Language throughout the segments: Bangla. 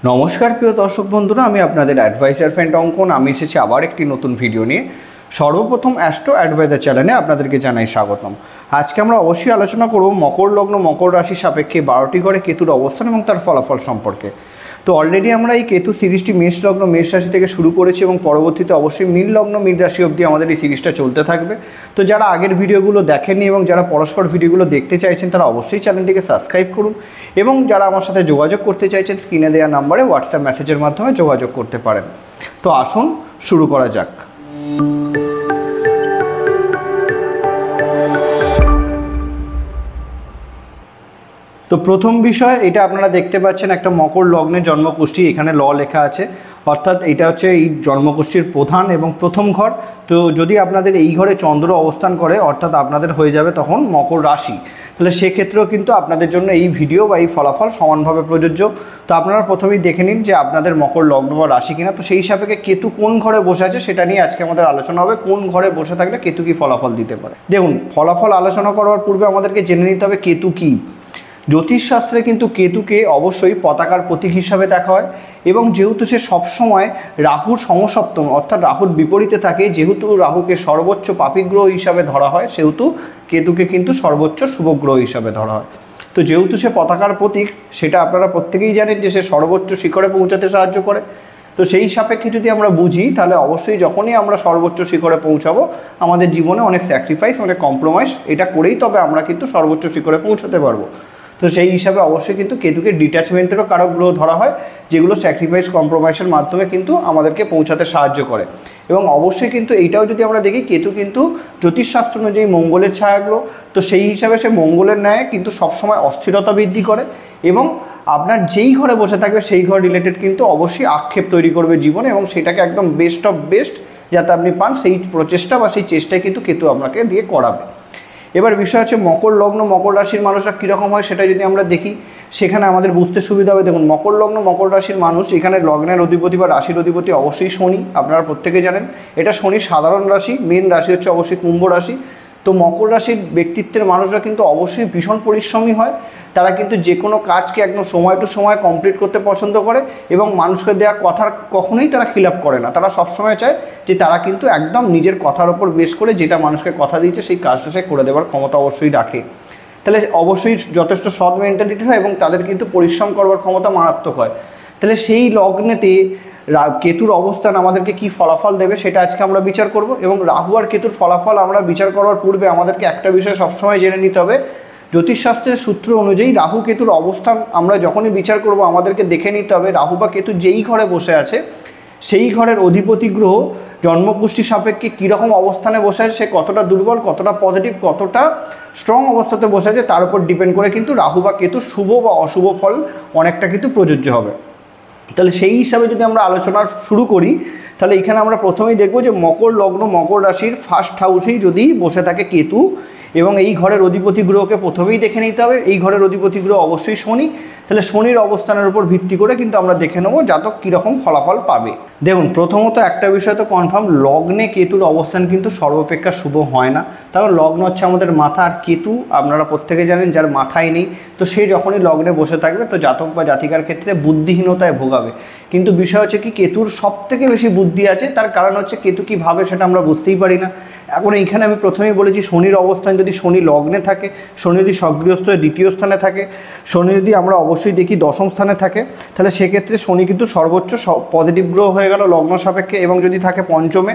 নমস্কার প্রিয় দর্শক বন্ধুরা, আমি আপনাদের অ্যাডভাইজার ফ্রেন্ড অঙ্কন। আমি এসেছি আবার একটি নতুন ভিডিও নিয়ে। সর্বপ্রথম অ্যাস্ট্রো অ্যাডভাইজার চ্যানেলে আপনাদেরকে জানাই স্বাগতম। আজকে আমরা অবশ্যই আলোচনা করব মকর লগ্ন মকর রাশির সাপেক্ষে 12টি ঘরে কেতুর অবস্থান এবং তার ফলাফল সম্পর্কে। তো অলরেডি আমরা এই কেতু সিরিজটি মেষ লগ্ন মেষ রাশি থেকে শুরু করেছি এবং পরবর্তীতে অবশ্যই মীন লগ্ন মীন রাশি অবধি আমাদের এই সিরিজটা চলতে থাকবে। তো যারা আগের ভিডিওগুলো দেখেননি এবং যারা পরস্পর ভিডিওগুলো দেখতে চাইছেন তারা অবশ্যই চ্যানেলটিকে সাবস্ক্রাইব করুন এবং যারা আমার সাথে যোগাযোগ করতে চাইছেন স্ক্রিনে দেওয়া নাম্বারে হোয়াটসঅ্যাপ মেসেজের মাধ্যমে যোগাযোগ করতে পারেন। তো আসুন শুরু করা যাক। তো প্রথম বিষয়, এটা আপনারা দেখতে পাচ্ছেন একটা মকর লগ্নের জন্মকুষ্ঠী, এখানে ল লেখা আছে, অর্থাৎ এটা হচ্ছে এই জন্মকুষ্ঠীর প্রধান এবং প্রথম ঘর। তো যদি আপনাদের এই ঘরে চন্দ্র অবস্থান করে অর্থাৎ আপনাদের হয়ে যাবে তখন মকর রাশি, তাহলে সেক্ষেত্রেও কিন্তু আপনাদের জন্য এই ভিডিও বা এই ফলাফল সমানভাবে প্রযোজ্য। তো আপনারা প্রথমেই দেখে নিন যে আপনাদের মকর লগ্ন বা রাশি কিনা। তো সেই সাপেক্ষে কেতু কোন ঘরে বসে আছে সেটা নিয়ে আজকে আমাদের আলোচনা হবে। কোন ঘরে বসে থাকলে কেতু কী ফলাফল দিতে পারে। দেখুন, ফলাফল আলোচনা করার পূর্বে আমাদেরকে জেনে নিতে হবে কেতু কী। জ্যোতিষশাস্ত্রে কিন্তু কেতুকে অবশ্যই পতাকার প্রতীক হিসাবে দেখা হয় এবং যেহেতু সে সবসময় রাহুর সমসপ্তম অর্থাৎ রাহুর বিপরীতে থাকে, যেহেতু রাহুকে সর্বোচ্চ পাপী গ্রহ হিসাবে ধরা হয়, সেহেতু কেতুকে কিন্তু সর্বোচ্চ শুভ গ্রহ হিসাবে ধরা হয়। তো যেহেতু সে পতাকার প্রতীক, সেটা আপনারা প্রত্যেকেই জানেন যে সে সর্বোচ্চ শিখরে পৌঁছাতে সাহায্য করে। তো সেই সাপেক্ষে যদি আমরা বুঝি তাহলে অবশ্যই যখনই আমরা সর্বোচ্চ শিখরে পৌঁছাবো আমাদের জীবনে অনেক স্যাক্রিফাইস অনেক কম্প্রোমাইজ এটা করেই তবে আমরা কিন্তু সর্বোচ্চ শিখরে পৌঁছাতে পারবো। তো সেই হিসাবে অবশ্যই কিন্তু কেতুকে ডিট্যাচমেন্টেরও কারক গ্রহ ধরা হয়, যেগুলো স্যাক্রিফাইস কম্প্রোমাইজের মাধ্যমে কিন্তু আমাদেরকে পৌঁছাতে সাহায্য করে। এবং অবশ্যই কিন্তু এইটাও যদি আমরা দেখি, কেতু কিন্তু জ্যোতিষশাস্ত্র অনুযায়ী মঙ্গলের ছায়া গ্রহ। তো সেই হিসাবে সে মঙ্গলের ন্যায় কিন্তু সবসময় অস্থিরতা বৃদ্ধি করে এবং আপনার যেই ঘরে বসে থাকবে সেই ঘর রিলেটেড কিন্তু অবশ্যই আক্ষেপ তৈরি করবে জীবনে এবং সেটাকে একদম বেস্ট অফ বেস্ট যাতে আপনি পান সেই প্রচেষ্টা বা সেই চেষ্টায় কিন্তু কেতু আপনাকে দিয়ে করাবে। এবার বিষয় হচ্ছে মকর লগ্ন মকর রাশির মানুষরা কীরকম হয় সেটা যদি আমরা দেখি, সেখানে আমাদের বুঝতে সুবিধা হবে। দেখুন, মকর লগ্ন মকর রাশির মানুষ, এখানে লগ্নের অধিপতি বা রাশির অধিপতি অবশ্যই শনি, আপনারা প্রত্যেকে জানেন এটা শনির সাধারণ রাশি। মেন রাশি হচ্ছে অবশ্যই কুম্ভ রাশি। তো মকর রাশির ব্যক্তিত্বের মানুষরা কিন্তু অবশ্যই ভীষণ পরিশ্রমী হয়। তারা কিন্তু যে কোনো কাজকে একদম সময় টু সময় কমপ্লিট করতে পছন্দ করে এবং মানুষকে দেওয়া কথার কখনোই তারা খিলাপ করে না। তারা সবসময় চায় যে তারা কিন্তু একদম নিজের কথার ওপর বেস করে যেটা মানুষকে কথা দিয়েছে সেই কাজটা সে করে দেওয়ার ক্ষমতা অবশ্যই রাখে। তাহলে অবশ্যই যথেষ্ট সৎ মেন্টালিটি হয় এবং তাদের কিন্তু পরিশ্রম করবার ক্ষমতা মারাত্মক হয়। তাহলে সেই লগ্নেতে কেতুর অবস্থান আমাদেরকে কি ফলাফল দেবে সেটা আজকে আমরা বিচার করব। এবং রাহু আর কেতুর ফলাফল আমরা বিচার করার পূর্বে আমাদেরকে একটা বিষয় সবসময় জেনে নিতে হবে। জ্যোতিষশাস্ত্রের সূত্র অনুযায়ী রাহু কেতুর অবস্থান আমরা যখনই বিচার করব আমাদেরকে দেখে নিতে হবে রাহু বা কেতু যেই ঘরে বসে আছে সেই ঘরের অধিপতি গ্রহ জন্মকুষ্ঠী সাপেক্ষে কীরকম অবস্থানে বসে আছে, সে কতটা দুর্বল কতটা পজিটিভ কতটা স্ট্রং অবস্থাতে বসে আছে তার উপর ডিপেন্ড করে কিন্তু রাহু বা কেতু শুভ বা অশুভ ফল অনেকটা কিন্তু প্রযোজ্য হবে। তাহলে সেই হিসাবে যদি আমরা আলোচনা শুরু করি তাহলে এখানে আমরা প্রথমেই দেখব যে মকর লগ্ন মকর রাশির ফার্স্ট হাউসেই যদি বসে থাকে কেতু এবং এই ঘরের অধিপতি গ্রহকে প্রথমেই দেখে নিতে হবে। এই ঘরের অধিপতি গ্রহ অবশ্যই শনি। তাহলে শনির অবস্থানের উপর ভিত্তি করে কিন্তু আমরা দেখে নেব জাতক কীরকম ফলাফল পাবে। দেখুন, প্রথমত একটা বিষয় তো কনফার্ম, লগ্নে কেতুর অবস্থান কিন্তু সর্বাপেক্ষা শুভ হয় না। কারণ লগ্ন হচ্ছে আমাদের মাথা, আর কেতু আপনারা প্রত্যেকে জানেন যার মাথায় নেই। তো সে যখনই লগ্নে বসে থাকবে তো জাতক বা জাতিকার ক্ষেত্রে বুদ্ধিহীনতায় ভোগাবে। কিন্তু বিষয় হচ্ছে কি, কেতুর সবথেকে বেশি বুদ্ধি আছে। তার কারণ হচ্ছে কেতু কী ভাবে সেটা আমরা বুঝতেই পারি না। এখন এইখানে আমি প্রথমেই বলেছি শনির অবস্থান যদি শনি লগ্নে থাকে, শনি যদি সগৃহস্থ দ্বিতীয় স্থানে থাকে, শনি যদি আমরা অবশ্যই দেখি দশম স্থানে থাকে, তাহলে সেক্ষেত্রে শনি কিন্তু সর্বোচ্চ পজিটিভ গ্রহ হয়ে গেল লগ্ন সাপেক্ষে। এবং যদি থাকে পঞ্চমে,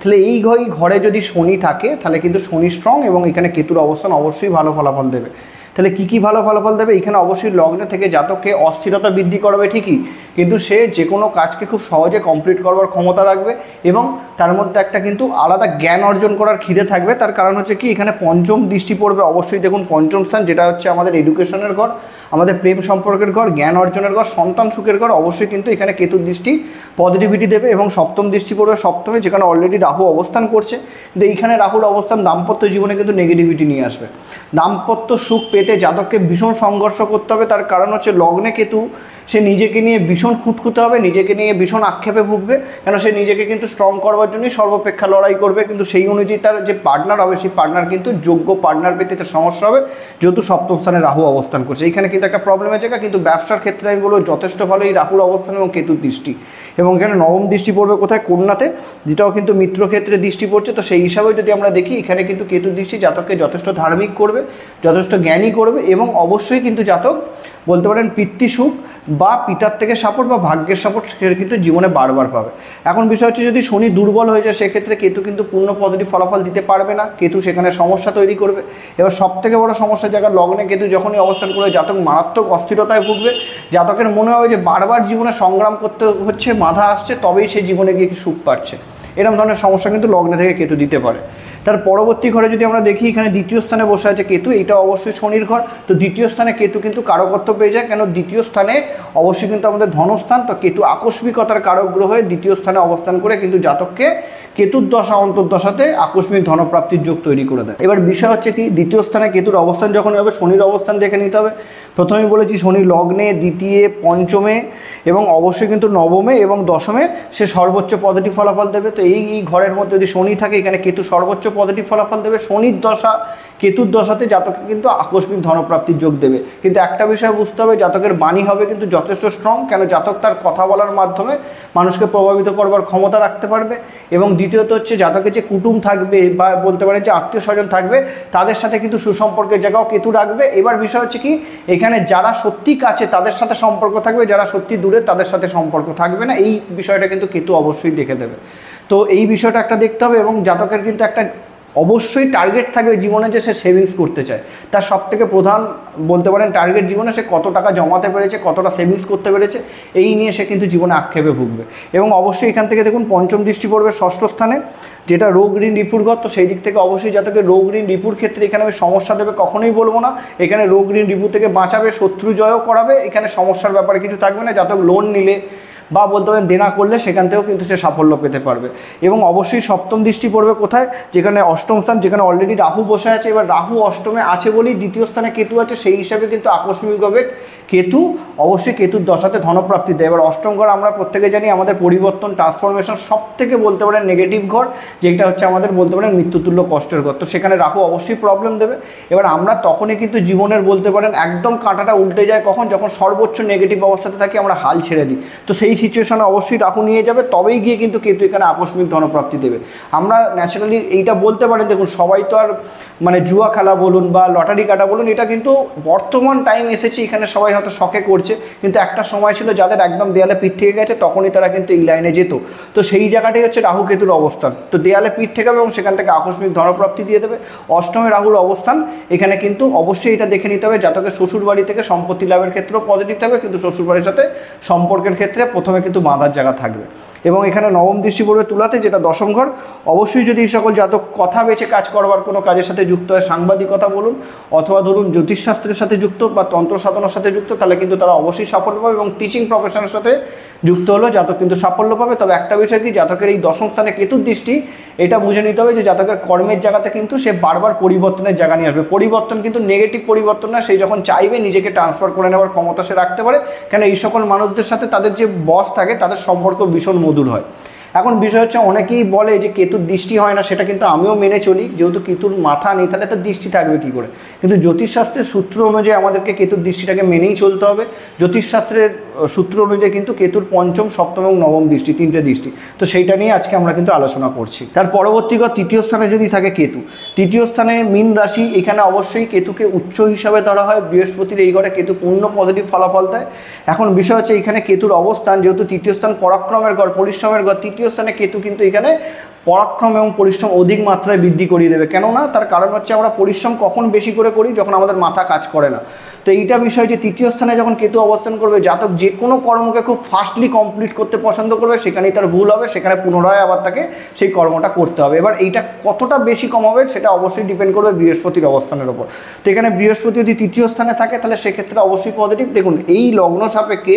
তাহলে এই ঘরে যদি শনি থাকে তাহলে কিন্তু শনি স্ট্রং এবং এখানে কেতুর অবস্থান অবশ্যই ভালো ফলাফল দেবে। তাহলে কী কী ভালো ফলাফল দেবে, এখানে অবশ্যই লগ্নে থেকে জাতককে অস্থিরতা বৃদ্ধি করবে ঠিকই, কিন্তু সে যে কোনো কাজকে খুব সহজে কমপ্লিট করবার ক্ষমতা রাখবে এবং তার মধ্যে একটা কিন্তু আলাদা জ্ঞান অর্জন করার খিদে থাকবে। তার কারণ হচ্ছে কি, এখানে পঞ্চম দৃষ্টি পড়বে অবশ্যই। দেখুন, পঞ্চম স্থান যেটা হচ্ছে আমাদের এডুকেশনের ঘর, আমাদের প্রেম সম্পর্কের ঘর, জ্ঞান অর্জনের ঘর, সন্তান সুখের ঘর, অবশ্যই কিন্তু এখানে কেতুর দৃষ্টি পজিটিভিটি দেবে। এবং সপ্তম দৃষ্টি পড়বে সপ্তমে, যেখানে অলরেডি রাহু অবস্থান করছে। কিন্তু এইখানে রাহুর অবস্থান দাম্পত্য জীবনে কিন্তু নেগেটিভিটি নিয়ে আসবে। দাম্পত্য সুখ পেতে জাতককে ভীষণ সংঘর্ষ করতে হবে। তার কারণ হচ্ছে লগ্নে কেতু সে নিজেকে নিয়ে ভীষণ খুঁতখুঁতে হবে, নিজেকে নিয়ে ভীষণ আক্ষেপে ভুগবে, কেন সে নিজেকে কিন্তু স্ট্রং করবার জন্যই সর্বাপেক্ষা লড়াই করবে, কিন্তু সেই অনুযায়ী তার যে পার্টনার হবে সেই পার্টনার কিন্তু যোগ্য পার্টনার পেতে তার সমস্যা হবে, যেহেতু সপ্তম স্থানে রাহু অবস্থান করছে। এইখানে কিন্তু একটা প্রবলেমের জায়গা, কিন্তু ব্যবসার ক্ষেত্রে আমি বলবো যথেষ্ট ভালো এই রাহুর অবস্থান এবং কেতুর দৃষ্টি। এবং এখানে নবম দৃষ্টি পড়বে কোথায়? কন্যাতে, যেটাও কিন্তু মিত্র ক্ষেত্রে দৃষ্টি পড়ছে। তো সেই হিসাবে যদি আমরা দেখি এখানে কিন্তু কেতুর দৃষ্টি জাতককে যথেষ্ট ধার্মিক করবে, যথেষ্ট জ্ঞানী করবে, এবং অবশ্যই কিন্তু জাতক বলতে পারেন পিতৃসুখ বা পিতার থেকে সাপোর্ট বা ভাগ্যের সাপোর্ট সে কিন্তু জীবনে বারবার পাবে। এখন বিষয় হচ্ছে যদি শনি দুর্বল হয়ে যায় সেক্ষেত্রে কেতু কিন্তু পূর্ণ পজিটিভ ফলাফল দিতে পারবে না, কেতু সেখানে সমস্যা তৈরি করবে। এবার সবথেকে বড় সমস্যার জায়গা লগ্নে কেতু যখনই অবস্থান করবে জাতক মারাত্মক অস্থিরতায় ভুগবে, জাতকের মনে হবে যে বারবার জীবনে সংগ্রাম করতে হচ্ছে, বাধা আসছে, তবেই সে জীবনে গিয়ে সুখ পাচ্ছে। এরকম ধরনের সমস্যা কিন্তু লগ্নে থেকে কেতু দিতে পারে। তার পরবর্তী ঘরে যদি আমরা দেখি এখানে দ্বিতীয় স্থানে বসে আছে কেতু, এটা অবশ্যই শনির ঘর। তো দ্বিতীয় স্থানে কেতু কিন্তু কারকত্ব পেয়ে যায়, কেন দ্বিতীয় স্থানে অবশ্যই কিন্তু আমাদের ধনস্থান। তো কেতু আকস্মিকতার কারক গ্রহ হয়ে দ্বিতীয় স্থানে অবস্থান করে কিন্তু জাতককে কেতুর দশা অন্তর্দশাতে আকস্মিক ধনপ্রাপ্তির যোগ তৈরি করে দেয়। এবার বিষয় হচ্ছে কি, দ্বিতীয় স্থানে কেতুর অবস্থান যখন হবে শনির অবস্থান দেখে নিতে হবে। প্রথমেই বলেছি শনি লগ্নে, দ্বিতীয়, পঞ্চমে এবং অবশ্যই কিন্তু নবমে এবং দশমে সে সর্বোচ্চ পজিটিভ ফলাফল দেবে। তো এই ঘরের মধ্যে যদি শনি থাকে এখানে কেতু সর্বোচ্চ পজিটিভ ফলাফল দেবে। শনির দশা কেতুর দশাতে জাতকে কিন্তু আকস্মিক ধনপ্রাপ্তির যোগ দেবে। কিন্তু একটা বিষয় বুঝতে হবে, জাতকের বাণী হবে কিন্তু যথেষ্ট স্ট্রং, কেন জাতক তার কথা বলার মাধ্যমে মানুষকে প্রভাবিত করবার ক্ষমতা রাখতে পারবে। এবং দ্বিতীয়ত হচ্ছে জাতকের যে কুটুম থাকবে বা বলতে পারেন যে আত্মীয় স্বজন থাকবে তাদের সাথে কিন্তু সুসম্পর্কের জায়গাও কেতু রাখবে। এবার বিষয় হচ্ছে কি, এখানে যারা সত্যি কাছে তাদের সাথে সম্পর্ক থাকবে, যারা সত্যি দূরে তাদের সাথে সম্পর্ক থাকবে না, এই বিষয়টা কিন্তু কেতু অবশ্যই দেখে দেবে। তো এই বিষয়টা একটা দেখতে হবে। এবং জাতকের কিন্তু একটা অবশ্যই টার্গেট থাকবে জীবনে যে সে সেভিংস করতে চায়, তার সবথেকে প্রধান বলতে পারেন টার্গেট জীবনে সে কত টাকা জমাতে পেরেছে, কতটা সেভিংস করতে পেরেছে, এই নিয়ে সে কিন্তু জীবনে আক্ষেপে ভুগবে। এবং অবশ্যই এখান থেকে দেখুন পঞ্চম দৃষ্টি পড়বে ষষ্ঠ স্থানে, যেটা রোগ ঋণ রিপুর ঘর। তো সেই দিক থেকে অবশ্যই যাতে রোগ ঋণ রিপুর ক্ষেত্রে এখানে আমি সমস্যা দেবে কখনোই বলবো না, এখানে রোগ ঋণ রিপু থেকে বাঁচাবে, শত্রু জয়ও করাবে, এখানে সমস্যার ব্যাপারে কিছু থাকবে না। যাতে লোন নিলে বা বলতে পারেন দেনা করলে সেখান থেকেও কিন্তু সে সাফল্য পেতে পারবে। এবং অবশ্যই সপ্তম দৃষ্টি পড়বে কোথায়? যেখানে অষ্টম স্থান, যেখানে অলরেডি রাহু বসে আছে। এবার রাহু অষ্টমে আছে বলেই দ্বিতীয় স্থানে কেতু আছে, সেই হিসাবে কিন্তু আকস্মিকভাবে কেতু অবশ্যই কেতুর দশাতে ধনপ্রাপ্তি দেয়। এবার অষ্টম ঘর আমরা প্রত্যেকে জানি আমাদের পরিবর্তন, ট্রান্সফরমেশন সব থেকে বলতে পারেন নেগেটিভ ঘর, যেটা হচ্ছে আমাদের বলতে পারেন মৃত্যুতুল্য কষ্টের ঘর। তো সেখানে রাহু অবশ্যই প্রবলেম দেবে। এবার আমরা তখনই কিন্তু জীবনের বলতে পারেন একদম কাঁটাটা উল্টে যায় কখন, যখন সর্বোচ্চ নেগেটিভ অবস্থাতে থাকি, আমরা হাল ছেড়ে দিই। তো সেই সিচুয়েশনে অবশ্যই রাহু নিয়ে যাবে, তবেই গিয়ে কিন্তু কেতু এখানে আকস্মিক ধনপ্রাপ্তি দেবে। আমরা ন্যাচারালি এইটা বলতে পারেন, দেখুন সবাই তো আর মানে জুয়া খেলা বলুন বা লটারি কাটা বলুন, এটা কিন্তু বর্তমান টাইম এসেছে, এখানে সবাই হয়তো শখে করছে, কিন্তু একটা সময় ছিল যাদের একদম দেয়ালে পিঠ ঠেকে গেছে তখনই তারা কিন্তু এই লাইনে যেত। তো সেই জায়গাটাই হচ্ছে রাহু কেতুর অবস্থান। তো দেয়ালে পিঠ ঠেকাবে এবং সেখান থেকে আকস্মিক ধনপ্রাপ্তি দিয়ে দেবে। অষ্টমে রাহুর অবস্থান, এখানে কিন্তু অবশ্যই এটা দেখে নিতে হবে জাতকের শ্বশুর বাড়ি থেকে সম্পত্তি লাভের ক্ষেত্রেও পজিটিভ থাকবে, কিন্তু শ্বশুর বাড়ির সাথে সম্পর্কের ক্ষেত্রে প্রথমে কিন্তু বাঁধার জায়গা থাকবে। এবং এখানে নবম দৃষ্টি পড়বে তুলাতে, যেটা দশম ঘর। অবশ্যই যদি এই সকল জাতক কথা বেছে কাজ করবার কোনো কাজের সাথে যুক্ত হয়, সাংবাদিকতা বলুন অথবা ধরুন জ্যোতিষশাস্ত্রের সাথে যুক্ত বা তন্ত্র সাধনার সাথে যুক্ত, তাহলে কিন্তু তারা অবশ্যই সাফল্য পাবে। এবং টিচিং প্রফেশনের সাথে যুক্ত হলেও জাতক কিন্তু সাফল্য পাবে। তবে একটা বিষয় কি, জাতকের এই দশম স্থানে কেতুর দৃষ্টি, এটা বুঝে নিতে হবে যে জাতকের কর্মের জায়গাতে কিন্তু সে বারবার পরিবর্তনের জায়গা নিয়ে আসবে। পরিবর্তন কিন্তু নেগেটিভ পরিবর্তন না, সেই যখন চাইবে নিজেকে ট্রান্সফার করে নেওয়ার ক্ষমতা সে রাখতে পারে, কেন এই সকল মানুষদের সাথে তাদের যে বস থাকে তাদের সম্পর্ক ভীষণ মধুর হয়। এখন বিষয় হচ্ছে অনেকেই বলে যে কেতুর দৃষ্টি হয় না, সেটা কিন্তু আমিও মেনে চলি, যেহেতু কেতুর মাথা নেই তাহলে তার দৃষ্টি থাকবে কী করে। কিন্তু জ্যোতিষশাস্ত্রের সূত্র অনুযায়ী আমাদেরকে কেতুর দৃষ্টিটাকে মেনেই চলতে হবে। জ্যোতিষশাস্ত্রের সূত্র অনুযায়ী কিন্তু কেতুর পঞ্চম, সপ্তম এবং নবম দৃষ্টি, তিনটে দৃষ্টি। তো সেইটা নিয়ে আজকে আমরা কিন্তু আলোচনা করছি। তার পরবর্তী ঘর তৃতীয় স্থানে যদি থাকে কেতু, তৃতীয় স্থানে মীন রাশি, এখানে অবশ্যই কেতুকে উচ্চ হিসাবে ধরা হয়। বৃহস্পতির এই ঘরে কেতু পূর্ণ পজিটিভ ফলাফল দেয়। এখন বিষয় হচ্ছে এখানে কেতুর অবস্থান, যেহেতু তৃতীয় স্থান পরাক্রমের ঘর, পরিশ্রমের ঘর, তৃতীয় স্থানে কেতু কিন্তু এখানে পরাক্রম এবং পরিশ্রম অধিক মাত্রায় বৃদ্ধি করিয়ে দেবে। কেননা তার কারণ হচ্ছে আমরা পরিশ্রম কখন বেশি করে করি, যখন আমাদের মাথা কাজ করে না। তো এইটা বিষয় যে তৃতীয় স্থানে যখন কেতু অবস্থান করবে, জাতক যে কোনো কর্মকে খুব ফাস্টলি কমপ্লিট করতে পছন্দ করবে, সেখানেই তার ভুল হবে, সেখানে পুনরায় আবার তাকে সেই কর্মটা করতে হবে। এবার এইটা কতটা বেশি কম হবে সেটা অবশ্যই ডিপেন্ড করবে বৃহস্পতির অবস্থানের ওপর। তো এখানে বৃহস্পতি যদি তৃতীয় স্থানে থাকে তাহলে সেক্ষেত্রে অবশ্যই পজিটিভ। দেখুন এই লগ্ন সাপেক্ষে